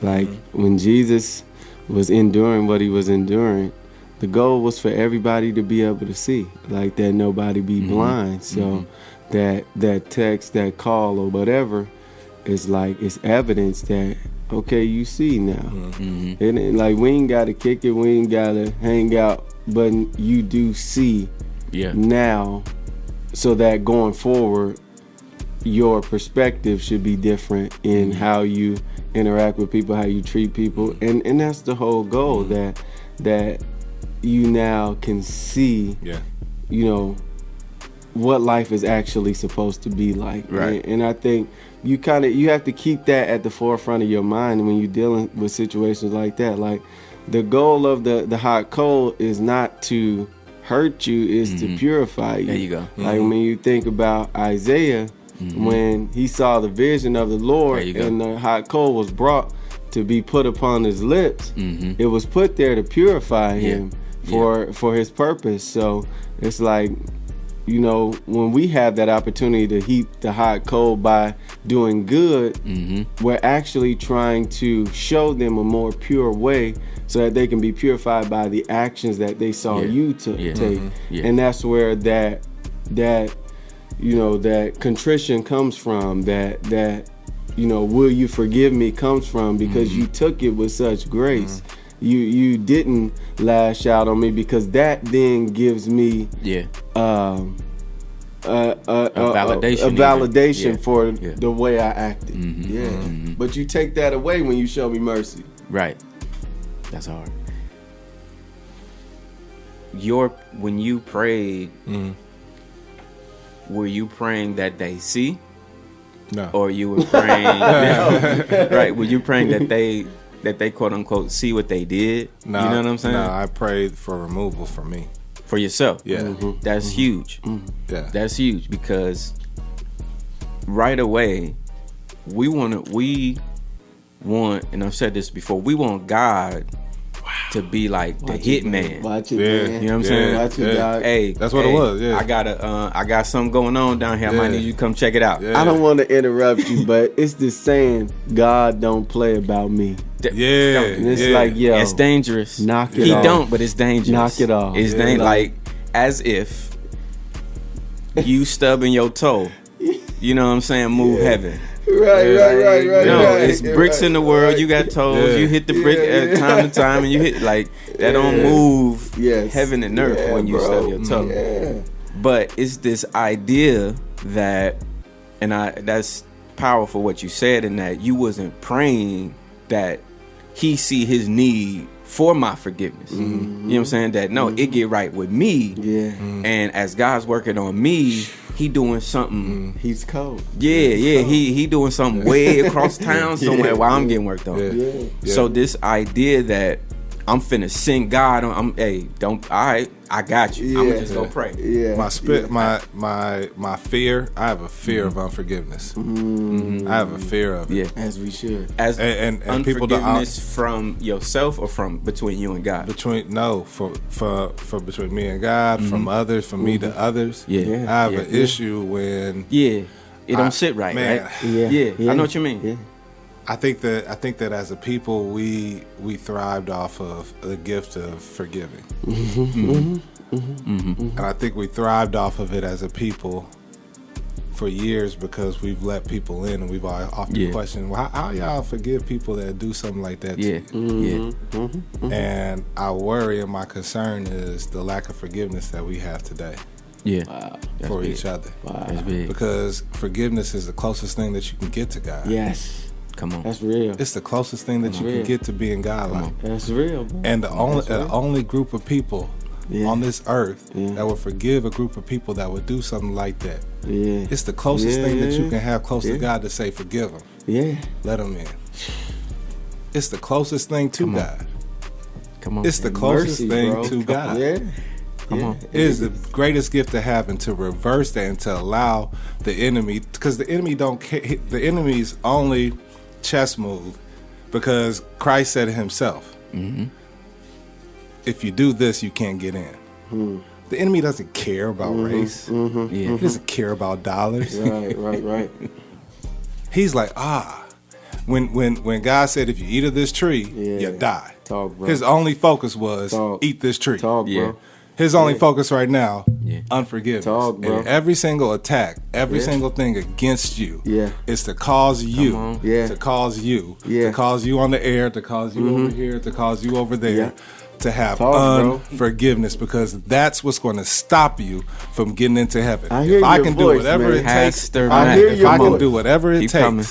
Like, when Jesus was enduring what he was enduring, the goal was for everybody to be able to see. Like, that nobody be blind. So that text, that call, or whatever, is like, it's evidence that, okay, you see now. It ain't like, we ain't gotta kick it, we ain't gotta hang out, but you do see Yeah. now so that going forward, your perspective should be different in how you interact with people, how you treat people, and that's the whole goal, that you now can see, you know, what life is actually supposed to be like. Right. And I think you have to keep that at the forefront of your mind when you're dealing with situations like that. Like, the goal of the hot coal is not to hurt you, is to purify you. There you go. Like when you think about Isaiah, when he saw the vision of the Lord There you go. and the hot coal was brought to be put upon his lips, it was put there to purify him for his purpose. So it's like, you know, when we have that opportunity to heat the hot coal by doing good, we're actually trying to show them a more pure way so that they can be purified by the actions that they saw you take. And that's where that you know, that contrition comes from, that you know, will you forgive me comes from, because you took it with such grace. You didn't lash out on me, because that then gives me a validation for the way I acted. But you take that away when you show me mercy. Right. That's hard. When you prayed, were you praying that they see? No. Or you were praying right, were you praying that they quote unquote see what they did? No, you know what I'm saying? No, I prayed for removal for me. For yourself. Yeah. That's huge. Yeah. That's huge, because right away we want, and I've said this before, we want God to be like the hitman. Watch it, man. You know what I'm saying? Watch it, dog. Hey, that's what it was. Yeah, I got something going on down here. I might need you to come check it out. Yeah. I don't want to interrupt you, but it's this saying, God don't play about me. Yeah, And it's like, yo, It's dangerous. knock it He off. don't, but it's dangerous. Knock it off. It's like as if you stubbing your toe. You know what I'm saying? Move heaven. Right. No, it's bricks in the world. You got toes. Yeah. You hit the brick at time to time, and you hit like that. Don't move heaven and earth when you stub your toe. Yeah. But it's this idea that, and that's powerful what you said, in that you wasn't praying that he see his need for my forgiveness. You know what I'm saying? That no, it get right with me. Yeah. And as God's working on me, he doing something. He's cold. He doing something way across town somewhere while I'm getting worked on. Yeah. So this idea that I'm finna sing God, I got you. I'm gonna just go pray. Yeah. My fear. I have a fear of unforgiveness. I have a fear of it. Yeah. As we should. As And people don't unforgiveness from yourself or from between you and God? for between me and God, from others, from me to others. Yeah. I have an issue when It don't sit right, man, right? Yeah. I know what you mean. Yeah. I think that as a people we thrived off of the gift of forgiving. And I think we thrived off of it as a people for years because we've let people in, and we've often questioned, well, how y'all forgive people that do something like that to you? And I worry, and my concern is the lack of forgiveness that we have today for each other. That's big. Because forgiveness is the closest thing that you can get to God. Yes. Come on. That's real. It's the closest thing that you can get to being God-like. That's real, bro. And the only group of people on this earth that would forgive a group of people that would do something like that. Yeah. It's the closest thing that you can have close to God, to say forgive them. Yeah. Let them in. It's the closest thing to God. Come on. It's the closest Mercy, thing bro. to God. Yeah. Come on. It is the greatest gift to have, and to reverse that and to allow the enemy, because the enemy don't care. The enemy's only chess move, because Christ said it himself, if you do this, you can't get in. The enemy doesn't care about race. He doesn't care about dollars. Right. He's like, when God said, if you eat of this tree, you die. Talk, bro. His only focus was Talk. eat this tree. Talk, bro. Yeah. His only focus right now, unforgiveness. Talk, bro. And every single attack, every single thing against you is to cause you, to cause you, to cause you on the air, to cause you over here, to cause you over there, to have Talk, bro. unforgiveness, because that's what's going to stop you from getting into heaven. I hear If I your can voice, do whatever man. it takes, Pastor if I Matt. can- I hear if your I can voice. do whatever it Keep takes coming.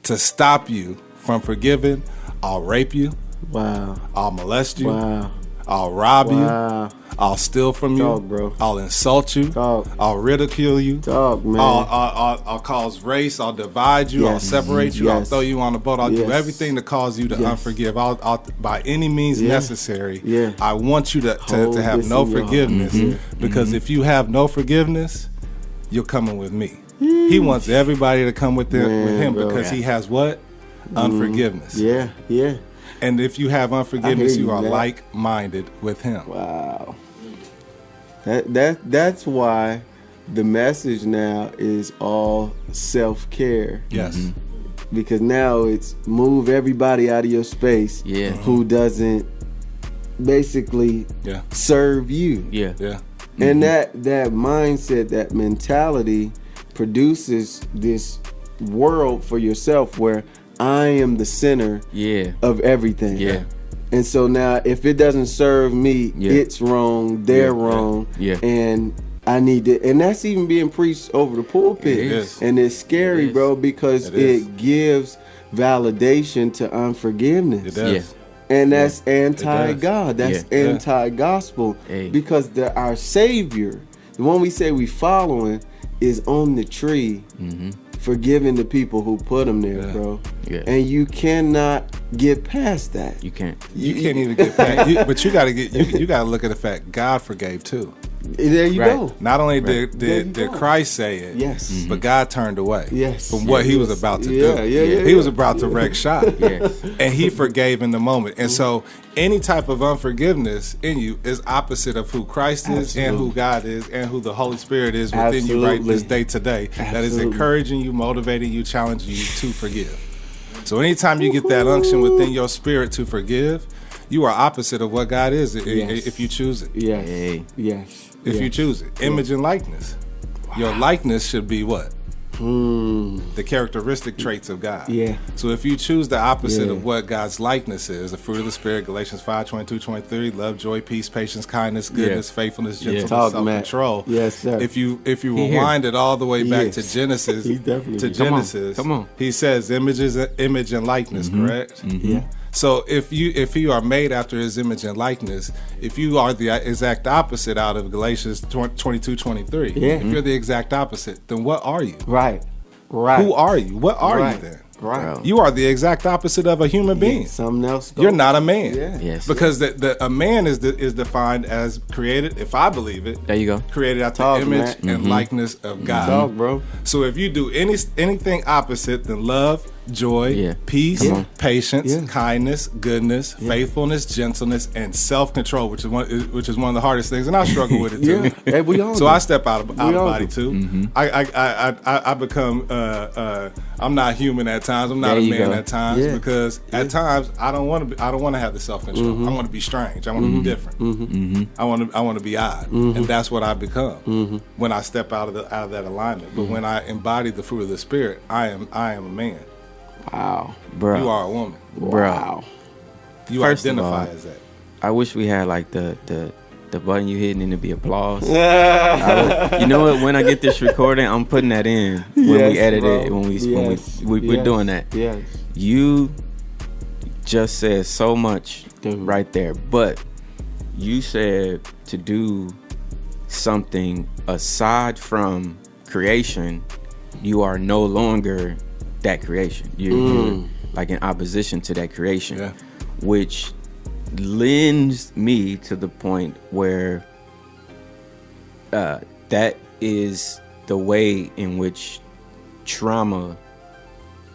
to stop you from forgiving, I'll rape you, Wow. I'll molest you, Wow. I'll rob Wow. you, I'll steal from you, Talk, bro. I'll insult you, Talk. I'll ridicule you, Talk, man. I'll cause race, I'll divide you, I'll Yes. separate you, I'll Yes. throw you on the boat, I'll do Yes. everything to cause you to Yes. unforgive. I'll by any means Yeah. necessary. Yeah. I want you to Hold have this no in your heart. forgiveness, because if you have no forgiveness, you're coming with me. He wants everybody to come with him bro. because he has what? Unforgiveness. Yeah. Yeah. And if you have unforgiveness, you, you are man. like-minded with him. Wow. That's why the message now is all self-care. Yes. Because now it's move everybody out of your space Yeah. who doesn't basically Yeah. serve you. Yeah. Yeah. And that mindset, that mentality produces this world for yourself where I am the center Yeah. of everything. Yeah. And so now if it doesn't serve me, Yeah. it's wrong, they're Yeah. wrong. Yeah. And I need to, and that's even being preached over the pulpit. It is. And it's scary, It is. bro, because It is. it gives validation to unforgiveness. It does. Yeah. And that's anti-God. That's Yeah. anti-gospel. Hey. Because our Savior, the one we say we following, is on the tree, forgiving the people who put him there, Yeah. bro. Yeah. And you cannot get past that. You can't. You can't even get back. But you got to get. You got to look at the fact God forgave too. There you Right. go. Not only There you did go. Christ say it, Yes. but God turned away Yes. from what he was Yes. about to Yeah, do. yeah, yeah, He was yeah. about to wreck shop. Yes. And he forgave in the moment. And so any type of unforgiveness in you is opposite of who Christ is and who God is and who the Holy Spirit is within you right this Absolutely. day today. That is Absolutely. encouraging you, motivating you, challenging you to forgive. So anytime you get that unction within your spirit to forgive, you are opposite of what God is Yes. if you choose it. Yes. Hey. Yes. If you choose it. Image and likeness. Your likeness should be what? The characteristic traits of God. Yeah. So if you choose the opposite Yeah. of what God's likeness is, the fruit of the Spirit, Galatians 5:22-23, love, joy, peace, patience, kindness, goodness, faithfulness, Yeah. gentleness, Talk, Matt. self-control. Yes, sir. If you He here. rewind it all the way back Yes. to Genesis, He's definitely Come on. Genesis, Come on. he says image and likeness, correct? Yeah. So if you are made after his image and likeness, if you are the exact opposite out of Galatians 22:23, Yeah. if you're the exact opposite, then what are you? Right. Right. Who are you? What are right. you then? Right. Bro. You are the exact opposite of a human being. Yeah, something else. You're not a man. Yeah. Yes. Because a man is defined as created, if I believe it, There you go. created after Talk, the image Matt. and likeness of God. Talk, bro. So if you do anything opposite than love, joy, Yeah. peace, Come on. patience, Yeah. kindness, goodness, faithfulness, gentleness, and self-control, which is one of the hardest things, and I struggle with it too. Yeah. Hey, we all So do. I step out of all body do. too. I become I'm not human at times. I'm not There a you man go. at times Yeah. because at times I don't want to have the self-control. I want to be strange. I want to be different. I want to be odd, and that's what I become when I step out of that alignment. But when I embody the fruit of the Spirit, I am a man. Wow. Bro. You are a woman. Bro. Wow. You First of identify all, as that. I wish we had like the button you hitting and it'd be applause. You know what? When I get this recording, I'm putting that in when we Yes, edit bro. it. When Yes. we're Yes. doing that. Yes. You just said so much Dude. right there, but you said to do something aside from creation. You are no longer that creation. You're like in opposition to that creation, Yeah. which lends me to the point where that is the way in which trauma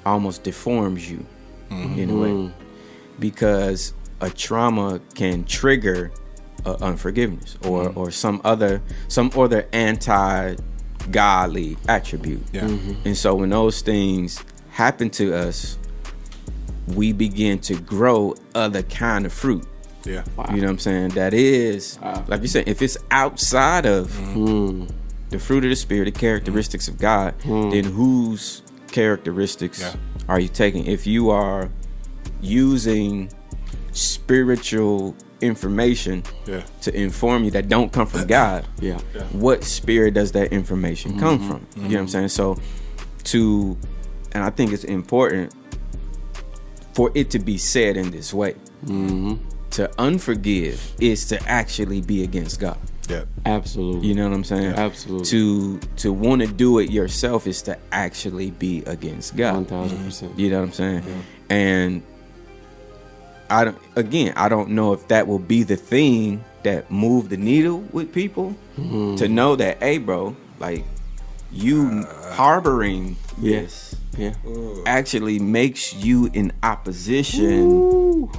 almost deforms you in a way, because a trauma can trigger unforgiveness or some other anti-godly attribute. Yeah. And so when those things happen to us, we begin to grow other kind of fruit. Yeah. You know what I'm saying? That is, like you said, if it's outside of the fruit of the Spirit, the characteristics of God, then whose characteristics are you taking? If you are using spiritual information to inform you that don't come from God, what spirit does that information come from? You know what I'm saying? So and I think it's important for it to be said in this way. To unforgive is to actually be against God. Yeah, absolutely. You know what I'm saying? Yeah. Absolutely. To want to do it yourself is to actually be against God. 1000%. You know what I'm saying? And I don't know if that will be the thing that move the needle with people to know that, hey, bro, like you harboring this actually makes you in opposition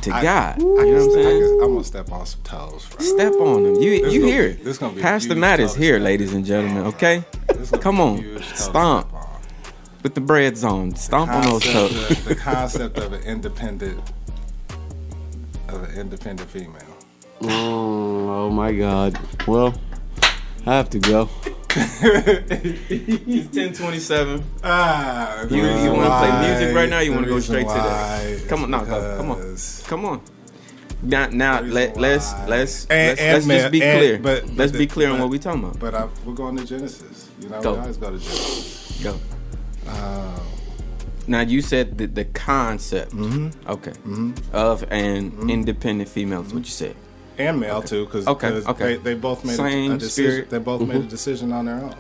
to God. You know what I'm saying? I'm gonna step on some toes. Right? Step on them. You hear it. This gonna be Pastor Matt is here, ladies and gentlemen. Okay, come on, stomp with the breads on. Stomp on those toes. The concept of an independent female. Oh my God. Well, I have to go. It's 10:27. You want to play music right now? You want to go straight to that? Come on, come on. Now let's just be clear. Let's be clear on what we're talking about. But we're going to Genesis. You know, we always go to Genesis. Go. Now you said the concept, of an independent female. Is what you said. And male too, because they both made a decision. Spirit. They both made a decision on their own.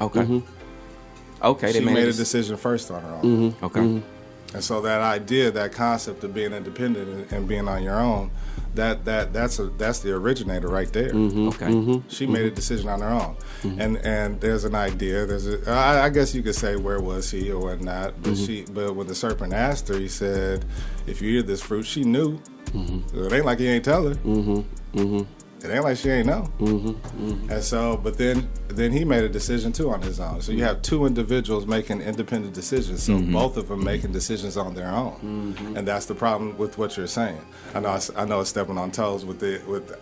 Okay. She made a decision first on her own. And so that idea, that concept of being independent and being on your own, that's the originator right there. She made a decision on her own, and there's an idea. I guess you could say, where was he or whatnot, but when the serpent asked her, he said, if you eat this fruit, she knew. It ain't like he ain't tell her. It ain't like she ain't know. And so, but then he made a decision too on his own. So you have two individuals making independent decisions. So both of them making decisions on their own. And that's the problem with what you're saying. I know it's stepping on toes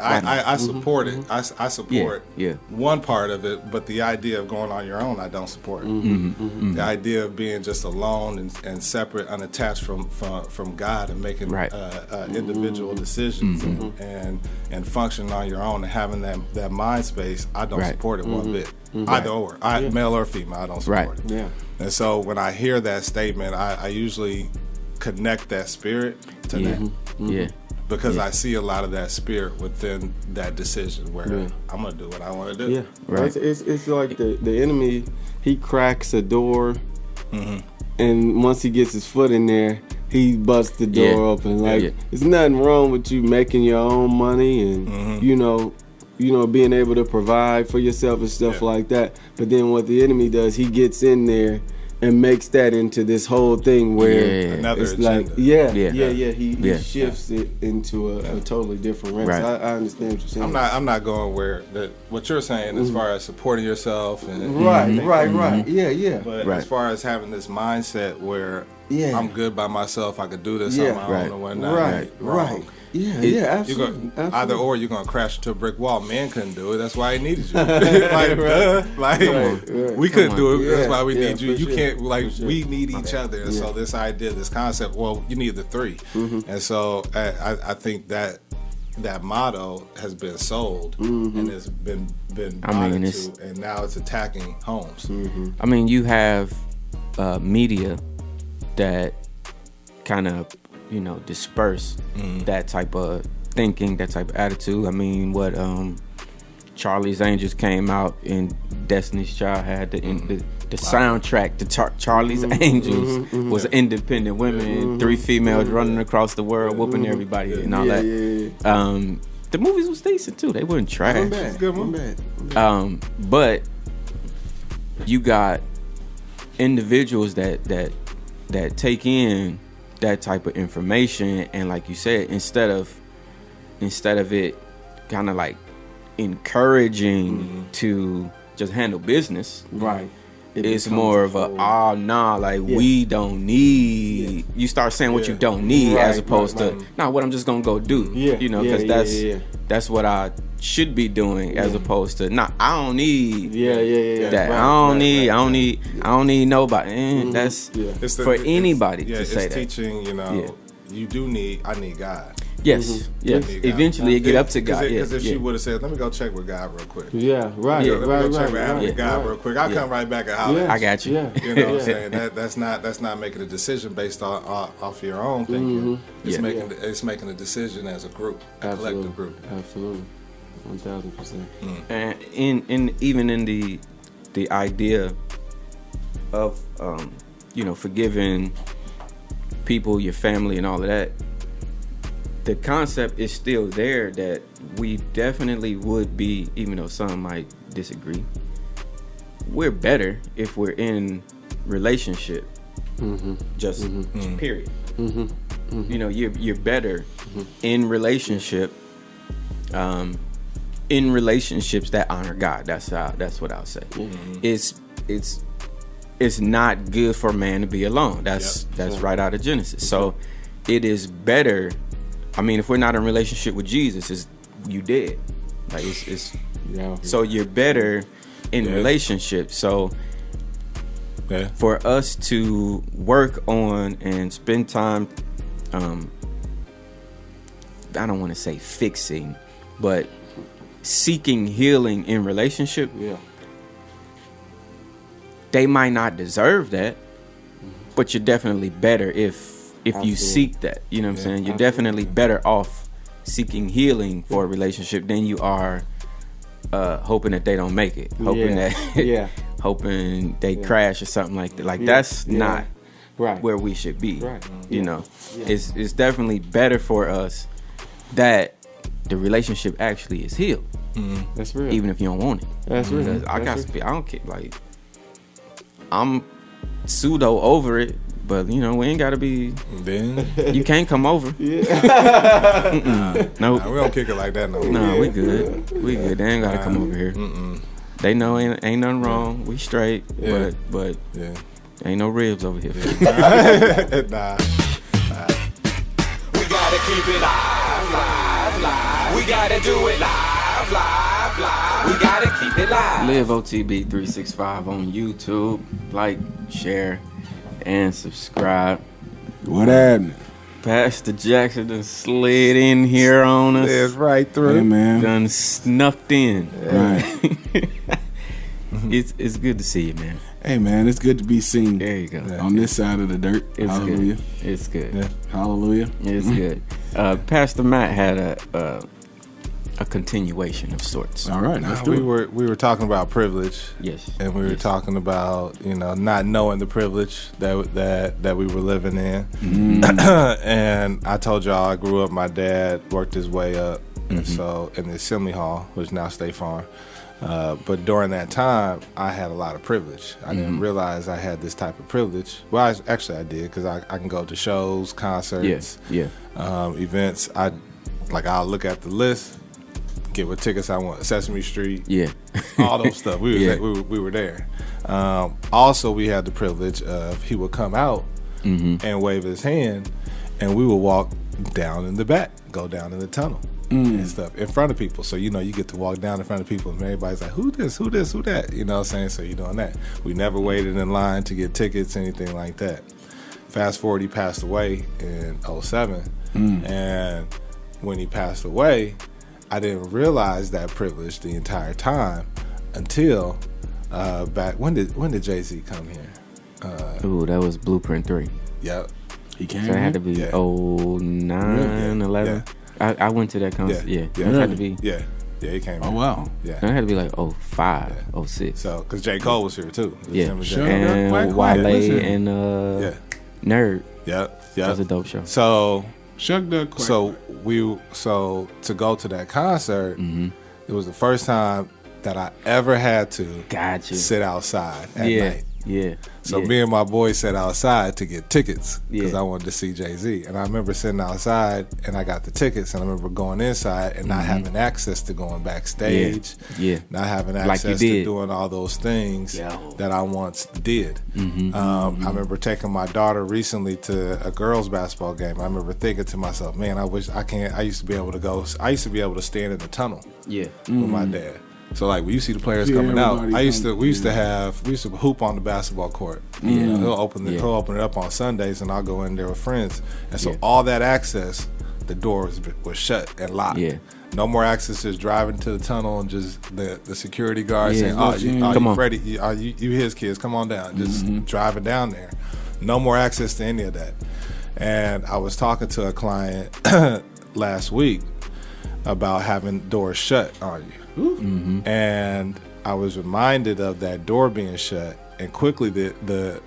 I support it. I support one part of it, but the idea of going on your own, I don't support. The idea of being just alone and separate, unattached from God and making individual decisions and functioning on your own and having that mind space, I don't support it one bit. Either or, male or female, I don't support it. And so when I hear that statement, I usually connect that spirit to that. Because I see a lot of that spirit within that decision where I'm going to do what I want to do. Yeah, right. It's like the enemy, he cracks a door, and once he gets his foot in there, he busts the door open. Like, there's nothing wrong with you making your own money and, you know, being able to provide for yourself and stuff like that. But then what the enemy does, he gets in there and makes that into this whole thing where another it's agenda. Like, he shifts it into a totally different range. So I understand what you're saying. I'm not going where what you're saying as far as supporting yourself and right. But as far as having this mindset where I'm good by myself, I could do this on my own and whatnot. Right. Absolutely. Either or, you're gonna crash into a brick wall. Man couldn't do it. That's why he needed you. We couldn't do it. That's why we need you. You can't. We need each other. And so this idea, this concept. Well, you need the three. And so I think that motto has been sold and has been bought into, and now it's attacking homes. I mean, you have media that kind of disperse that type of thinking, that type of attitude. I mean, what Charlie's Angels came out and Destiny's Child had the soundtrack to Charlie's Angels was independent women, 3 females running across the world, whooping everybody and all that. The movies was decent too. They weren't trash. But you got individuals that take in that type of information, and like you said, instead of it kind of like encouraging to just handle business, it's more of we don't need. You start saying what you don't need as opposed to what I'm just gonna go do. Because that's what I should be doing as opposed to I don't need that. I don't need nobody. That's for anybody to say that. It's teaching, you do need. I need God. Yes, yes. Give me God. Eventually, it get up to God. Because if she yeah. would have said, "Let me go check with God real quick," Yeah, right, Yeah. let me right, go check right, with Adam right, and God right. real quick. I'll come right back and holler. Yeah. I got you. Yeah. You know what I'm saying? That's not making a decision based off your own thinking. It's Yeah. making a decision as a group, a collective group. Absolutely. 1000%. And even in the idea of forgiving people, your family, and all of that, the concept is still there that we definitely would be, even though some might disagree, we're better if we're in relationship. Just period. You know, you're better in relationship. In relationships that honor God. That's what I'll say. It's not good for man to be alone. That's right out of Genesis. So it is better. I mean, if we're not in relationship with Jesus, you dead. Like it's Yeah. so you're better in relationship. So for us to work on and spend time, I don't want to say fixing, but seeking healing in relationship, Yeah. they might not deserve that, but you're definitely better if you Absolutely. seek that. You know what I'm saying? You're definitely better off seeking healing for a relationship than you are hoping that they don't make it, hoping that hoping they crash or something like that. Like that's not right where we should be. Right. You know, it's definitely better for us that the relationship actually is healed, That's real. even if you don't want it. That's real. Because I That's got I don't care. Like I'm pseudo over it, but you know we ain't gotta be. Then You can't come over. No, we don't kick it like that no more. no, we good. We good. They ain't gotta come over here. They know ain't nothing wrong. We straight, Yeah. but Yeah. ain't no ribs over here. Nah. We gotta keep it live, live, live. We gotta do it live, live, live. We gotta keep it live. Live OTB 365 on YouTube. Like, share, and subscribe. What happened? Pastor Jackson done slid in here on us. It's right through. Hey, man. Done snuffed in. Right. It's good to see you, man. Hey, man, it's good to be seen There you go. on this side of the dirt. It's Hallelujah. good. It's good. Yeah. Hallelujah. It's good. Pastor Matt had a continuation of sorts. All right, let's do We it. were talking about privilege. Yes. And we were talking about, not knowing the privilege that we were living in. And I told y'all I grew up, my dad worked his way up. And so in the Assembly Hall, which now State Farm. But during that time, I had a lot of privilege. I didn't realize I had this type of privilege. Well, I did, because I can go to shows, concerts, events. I'll look at the list, get what tickets I want, Sesame Street, Yeah. all those stuff. We Yeah. were there. Also, we had the privilege of he would come out and wave his hand, and we would walk down in the back, go down in the tunnel and stuff in front of people. So you get to walk down in front of people, and everybody's like, "Who this? Who this? Who that?" You know what I'm saying? So you're doing that. We never waited in line to get tickets, anything like that. Fast forward, he passed away in 2007, and when he passed away, I didn't realize that privilege the entire time until back when did Jay-Z come here? Ooh, that was Blueprint 3. Yep. He came So it had to in. be Yeah. 09, 11. I went to that concert. Yeah. Yeah. It had to be. Yeah, he came. Oh, here. wow. Yeah. It had to be like 05, 06. So, because J. Cole was here too. It was Yeah. him and J. Sure. Cole. And Quiet, quiet, Wale listen. and Yeah. Nerd. Yep. That was a Yep. dope show. So Shuck Duck Quack. so to go to that concert, Mm-hmm. it was the first time that I ever had to Gotcha. sit outside at Yeah. night. Yeah. So yeah. me and my boy sat outside to get tickets because Yeah. I wanted to see Jay-Z. And I remember sitting outside and I got the tickets, and I remember going inside and not having access to going backstage. Mm-hmm. Yeah. Not having Like you access to did. doing all those things Yo. that I once did. Mm-hmm. I remember taking my daughter recently to a girls' basketball game. I remember thinking to myself, man, I wish I used to be able to stand in the tunnel Yeah. with my dad. So like when you see the players Yeah, coming out, everybody we used to hoop on the basketball court. He'll open it up on Sundays, and I'll go in there with friends. And so Yeah. all that access the door was shut and locked. Yeah. No more access, just driving to the tunnel and just the security guard Yeah, saying, let you in. you Come on. Freddie, you his kids, come on down. Just driving down there. No more access to any of that. And I was talking to a client last week about having doors shut on you. And I was reminded of that door being shut. And quickly the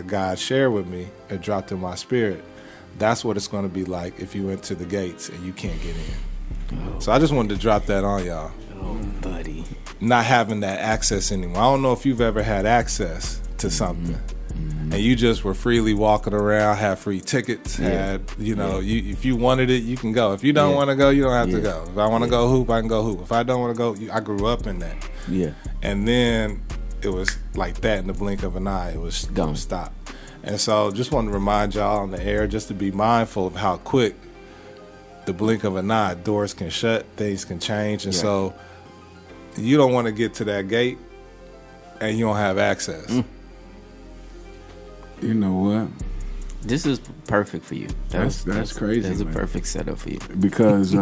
God shared with me, it dropped in my spirit, that's what it's going to be like if you enter the gates and you can't get in. So I just wanted to drop that on y'all. Oh, buddy. Not having that access anymore. I don't know if you've ever had access to something and you just were freely walking around, had free tickets, had, if you wanted it, you can go. If you don't want to go, you don't have to go. If I want to go hoop, I can go hoop. If I don't want to go, I grew up in that. Yeah. And then it was like that in the blink of an eye. It was Gone. stop. And so just want to remind y'all on the air just to be mindful of how quick the blink of an eye, doors can shut, things can change. And so you don't want to get to that gate and you don't have access. You know what? This is perfect for you. That's crazy, That's a man. perfect setup for you. Because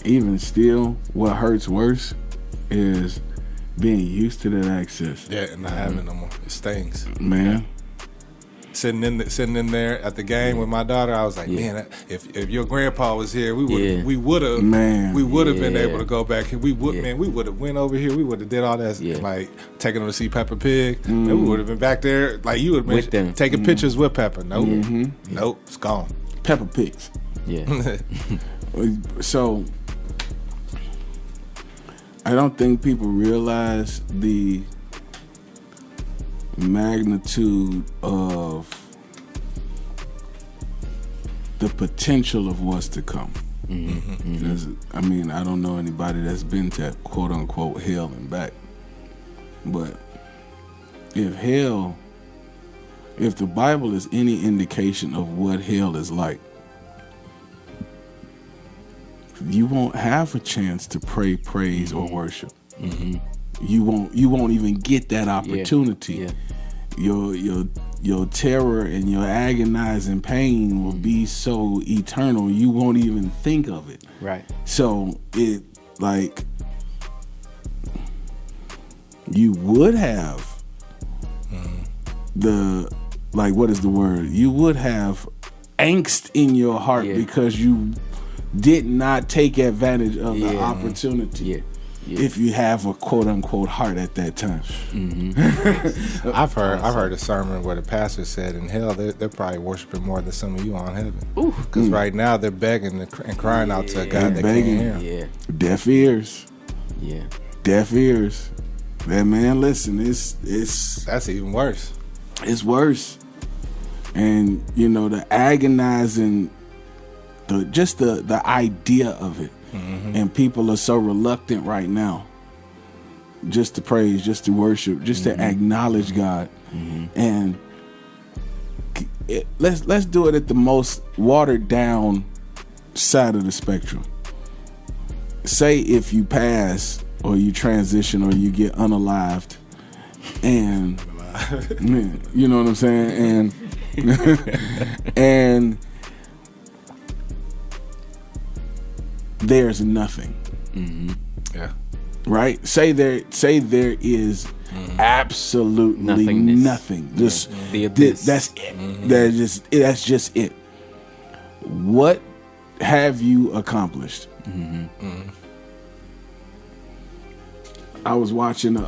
even still, what hurts worse is being used to that access. Yeah, and not having it no more. It stings. Man, Sitting in there at the game with my daughter, I was like, man, if your grandpa was here, we would have been able to go back here. We would have went over here. We would have did all that, like taking them to see Peppa Pig. And we would have been back there, like you would have been taking pictures with Peppa. Nope, nope, it's gone. Peppa Pigs. Yeah. So I don't think people realize the magnitude of the potential of what's to come. I mean, I don't know anybody that's been to quote unquote hell and back, but if the Bible is any indication of what hell is like, you won't have a chance to pray, praise, or worship. You won't even get that opportunity. Your terror and your agonizing pain will be so eternal you won't even think of it. Right. So it like you would have the like what is the word? You would have angst in your heart because you did not take advantage of the opportunity. If you have a quote unquote heart at that time. I've heard a sermon where the pastor said in hell they're probably worshiping more than some of you on heaven. Because right now they're begging and crying out to a God that can't hear. Yeah. Deaf ears. Yeah. Deaf ears. That man, listen, it's That's even worse. it's worse. And the agonizing, the idea of it. And people are so reluctant right now just to praise, just to worship, just to acknowledge God. And let's do it at the most watered down side of the spectrum. Say if you pass or you transition or you get unalived and you know what I'm saying? And there's nothing. Yeah. Right? Say there is absolutely Nothingness. nothing. Just The abyss. that's it. That's just it. What have you accomplished? I was watching a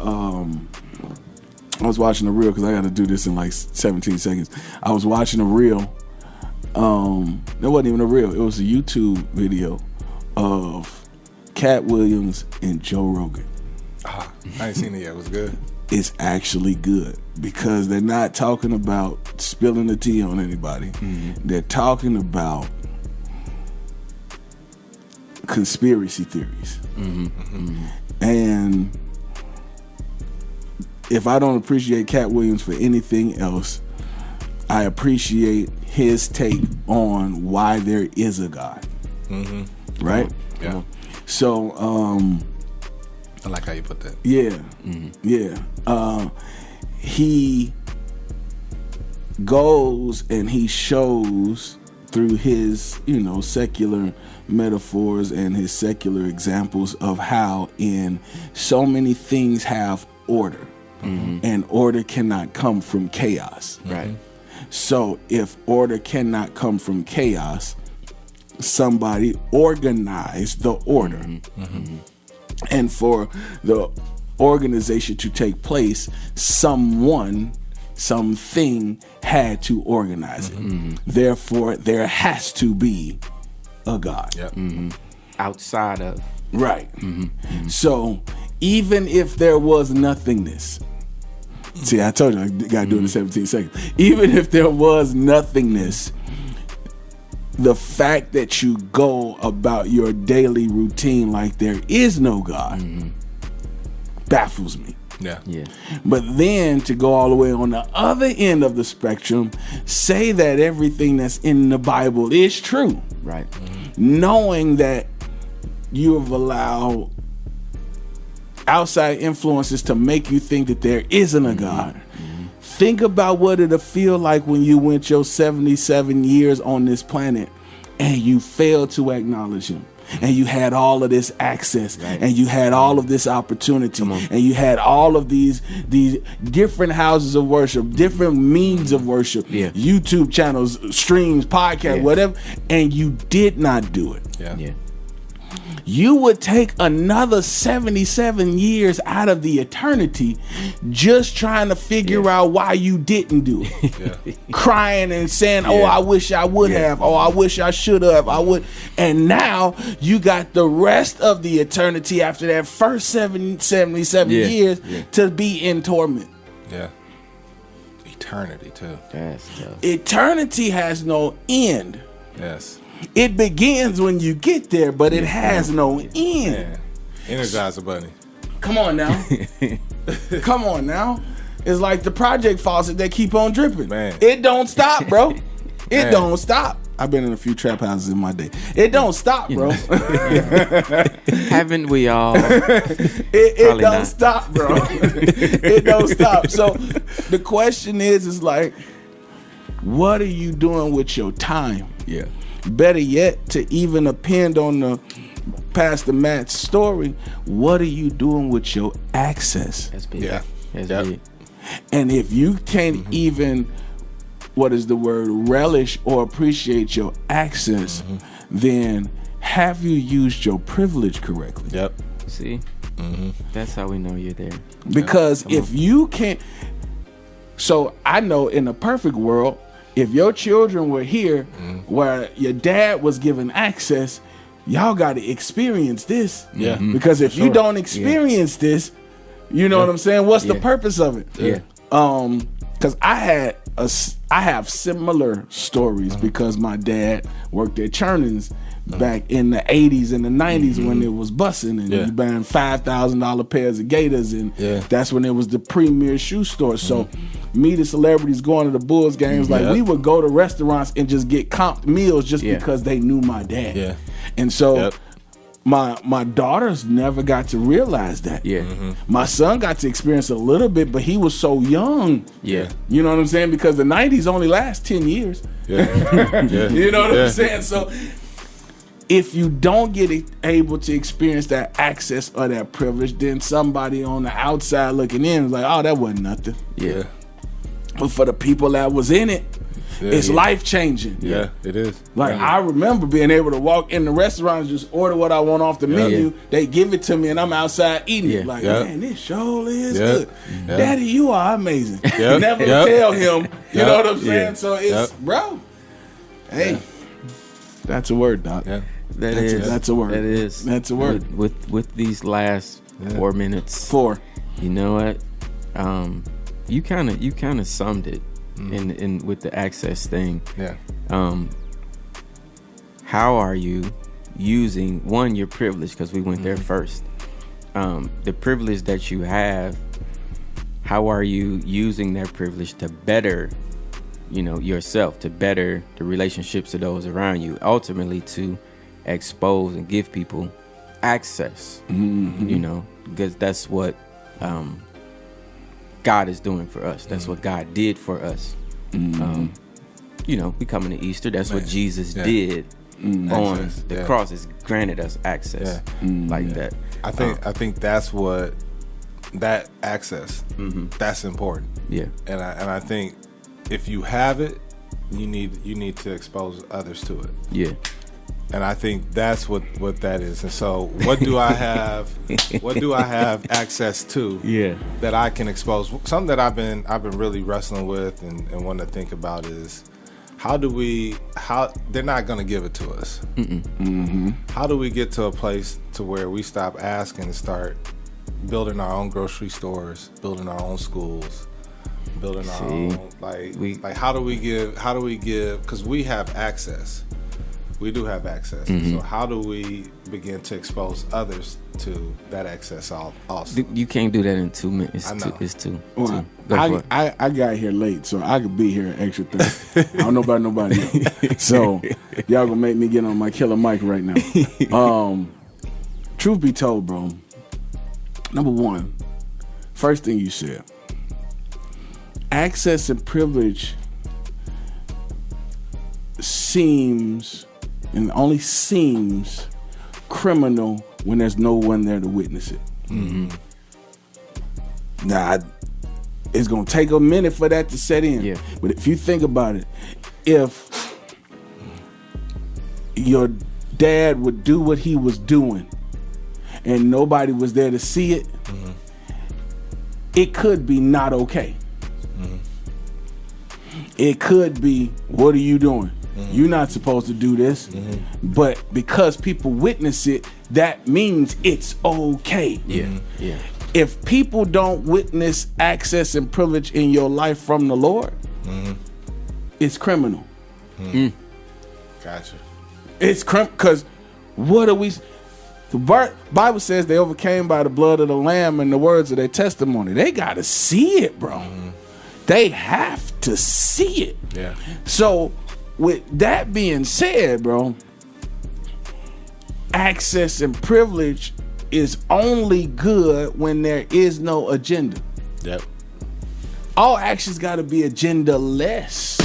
reel because I got to do this in like 17 seconds. I was watching a reel. It wasn't even a reel. It was a YouTube video of Cat Williams and Joe Rogan. I ain't seen it yet. It was good. It's actually good because they're not talking about spilling the tea on anybody. They're talking about conspiracy theories. And if I don't appreciate Cat Williams for anything else, I appreciate his take on why there is a God. Right? Yeah. So, I like how you put that. yeah. He goes and he shows through his, secular metaphors and his secular examples of how in so many things have order, and order cannot come from chaos. Right. So if order cannot come from chaos, somebody organize the order. And for the organization to take place, something had to organize it. Therefore, there has to be a God. Yep. Outside of. Right. So even if there was nothingness, see, I told you I got to do it in 17 seconds. Even if there was nothingness, the fact that you go about your daily routine like there is no God baffles me. Yeah. Yeah. But then to go all the way on the other end of the spectrum, say that everything that's in the Bible is true, Right. knowing that you have allowed outside influences to make you think that there isn't a God. Think about what it'll feel like when you went your 77 years on this planet and you failed to acknowledge him. And you had all of this access, and you had all of this opportunity, and you had all of these different houses of worship, different means of worship, YouTube channels, streams, podcasts, whatever, and you did not do it. Yeah. You would take another 77 years out of the eternity just trying to figure out why you didn't do it. Crying and saying, oh, I wish I would have. Oh, I wish I should have. I would. And now you got the rest of the eternity after that first 77 years to be in torment. Yeah. Eternity too. That's tough. Eternity has no end. Yes. It begins when you get there, but it has no end. Man. Energizer Bunny. Come on now. Come on now. It's like the project faucet that keep on dripping. Man. It don't stop, bro. It Man. don't stop. I've been in a few trap houses in my day. It don't stop, bro. Haven't we all? It don't not. stop, bro. It don't stop. So the question is like, what are you doing with your time? Yeah. Better yet, to even append on the Pastor Matt's story, what are you doing with your access? That's big. Yeah. That's Yep. big. And if you can't even, relish or appreciate your access, then have you used your privilege correctly? Yep. See? That's how we know you're there. Because if you can't, so I know in a perfect world, if your children were here where your dad was given access, y'all got to experience this. Yeah. Because if you don't experience this, you know what I'm saying? What's the purpose of it? Yeah. Because I have similar stories because my dad worked at Chernins back in the 80s and the 90s when it was bussing and you buying $5,000 pairs of Gators, and that's when it was the premier shoe store. So me, the celebrities going to the Bulls games, like we would go to restaurants and just get comped meals just because they knew my dad. Yeah. And so my daughters never got to realize that. Yeah. My son got to experience a little bit, but he was so young. Yeah. You know what I'm saying? Because the 90s only last 10 years. Yeah. You know what I'm saying? So if you don't get able to experience that access or that privilege, then somebody on the outside looking in is like, oh, that wasn't nothing. Yeah. But for the people that was in it, it's life changing. Yeah, it is. Like I remember being able to walk in the restaurant and just order what I want off the menu. They give it to me and I'm outside eating it. Like, man, this sure is good. Daddy, you are amazing. Never tell him. You know what I'm saying? So it's bro. Hey, that's a word, Doc. Yeah. That's a word. That is. That's a word. With these last 4 minutes. 4. You know what? You kind of summed it in with the access thing. Yeah. How are you using your privilege, because we went there first. The privilege that you have, how are you using that privilege to better, yourself, to better the relationships of those around you, ultimately to expose and give people access, because that's what God is doing for us. That's what God did for us. we coming to Easter. That's what Jesus Yeah. did on Access, the yeah. cross. Is granted us access like that. I think that's what that access that's important. Yeah. And I think if you have it, you need to expose others to it. Yeah. And I think that's what that is. And so what do I have access to Yeah. that I can expose? Something that I've been really wrestling with and wanting to think about is how they're not going to give it to us. How do we get to a place to where we stop asking and start building our own grocery stores, building our own schools, building our own like how do we give, because we have access. We do have access. So how do we begin to expose others to that access also? You can't do that in 2 minutes. I know. It's too. Well, Go for it. I got here late, so I could be here an extra thing. I don't know about nobody else. So y'all gonna make me get on my killer mic right now. Truth be told, bro. Number one, first thing you said, access and privilege seems, and only seems, criminal when there's no one there to witness it. Now, it's gonna take a minute for that to set in. Yeah. But if you think about it, if your dad would do what he was doing and nobody was there to see it, it could be not okay. It could be, what are you doing? You're not supposed to do this. But because people witness it, that means it's okay. Yeah. Yeah. If people don't witness access and privilege in your life from the Lord, it's criminal. Gotcha. It's because what are we? The Bible says they overcame by the blood of the Lamb and the words of their testimony. They got to see it, bro. They have to see it. Yeah. So, with that being said, bro, access and privilege is only good when there is no agenda. Yep. All actions got to be agenda-less.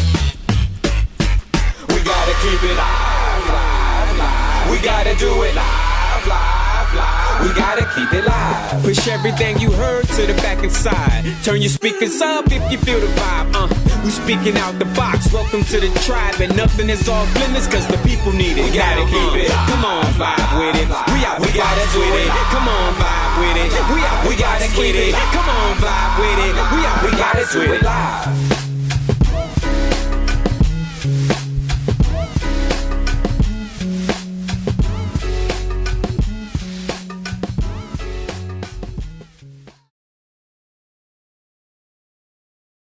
We gotta keep it live, live, live. We gotta do it live, live, live. We gotta keep it live. Push everything you heard to the back and side. Turn your speakers up if you feel the vibe. We speaking out the box. Welcome to the tribe, and nothing is off limits cause the people need it. We gotta keep it. Come on, vibe with it. We gotta do it. Come on, vibe with it. We gotta keep it. Come on, vibe with it. We gotta do it live.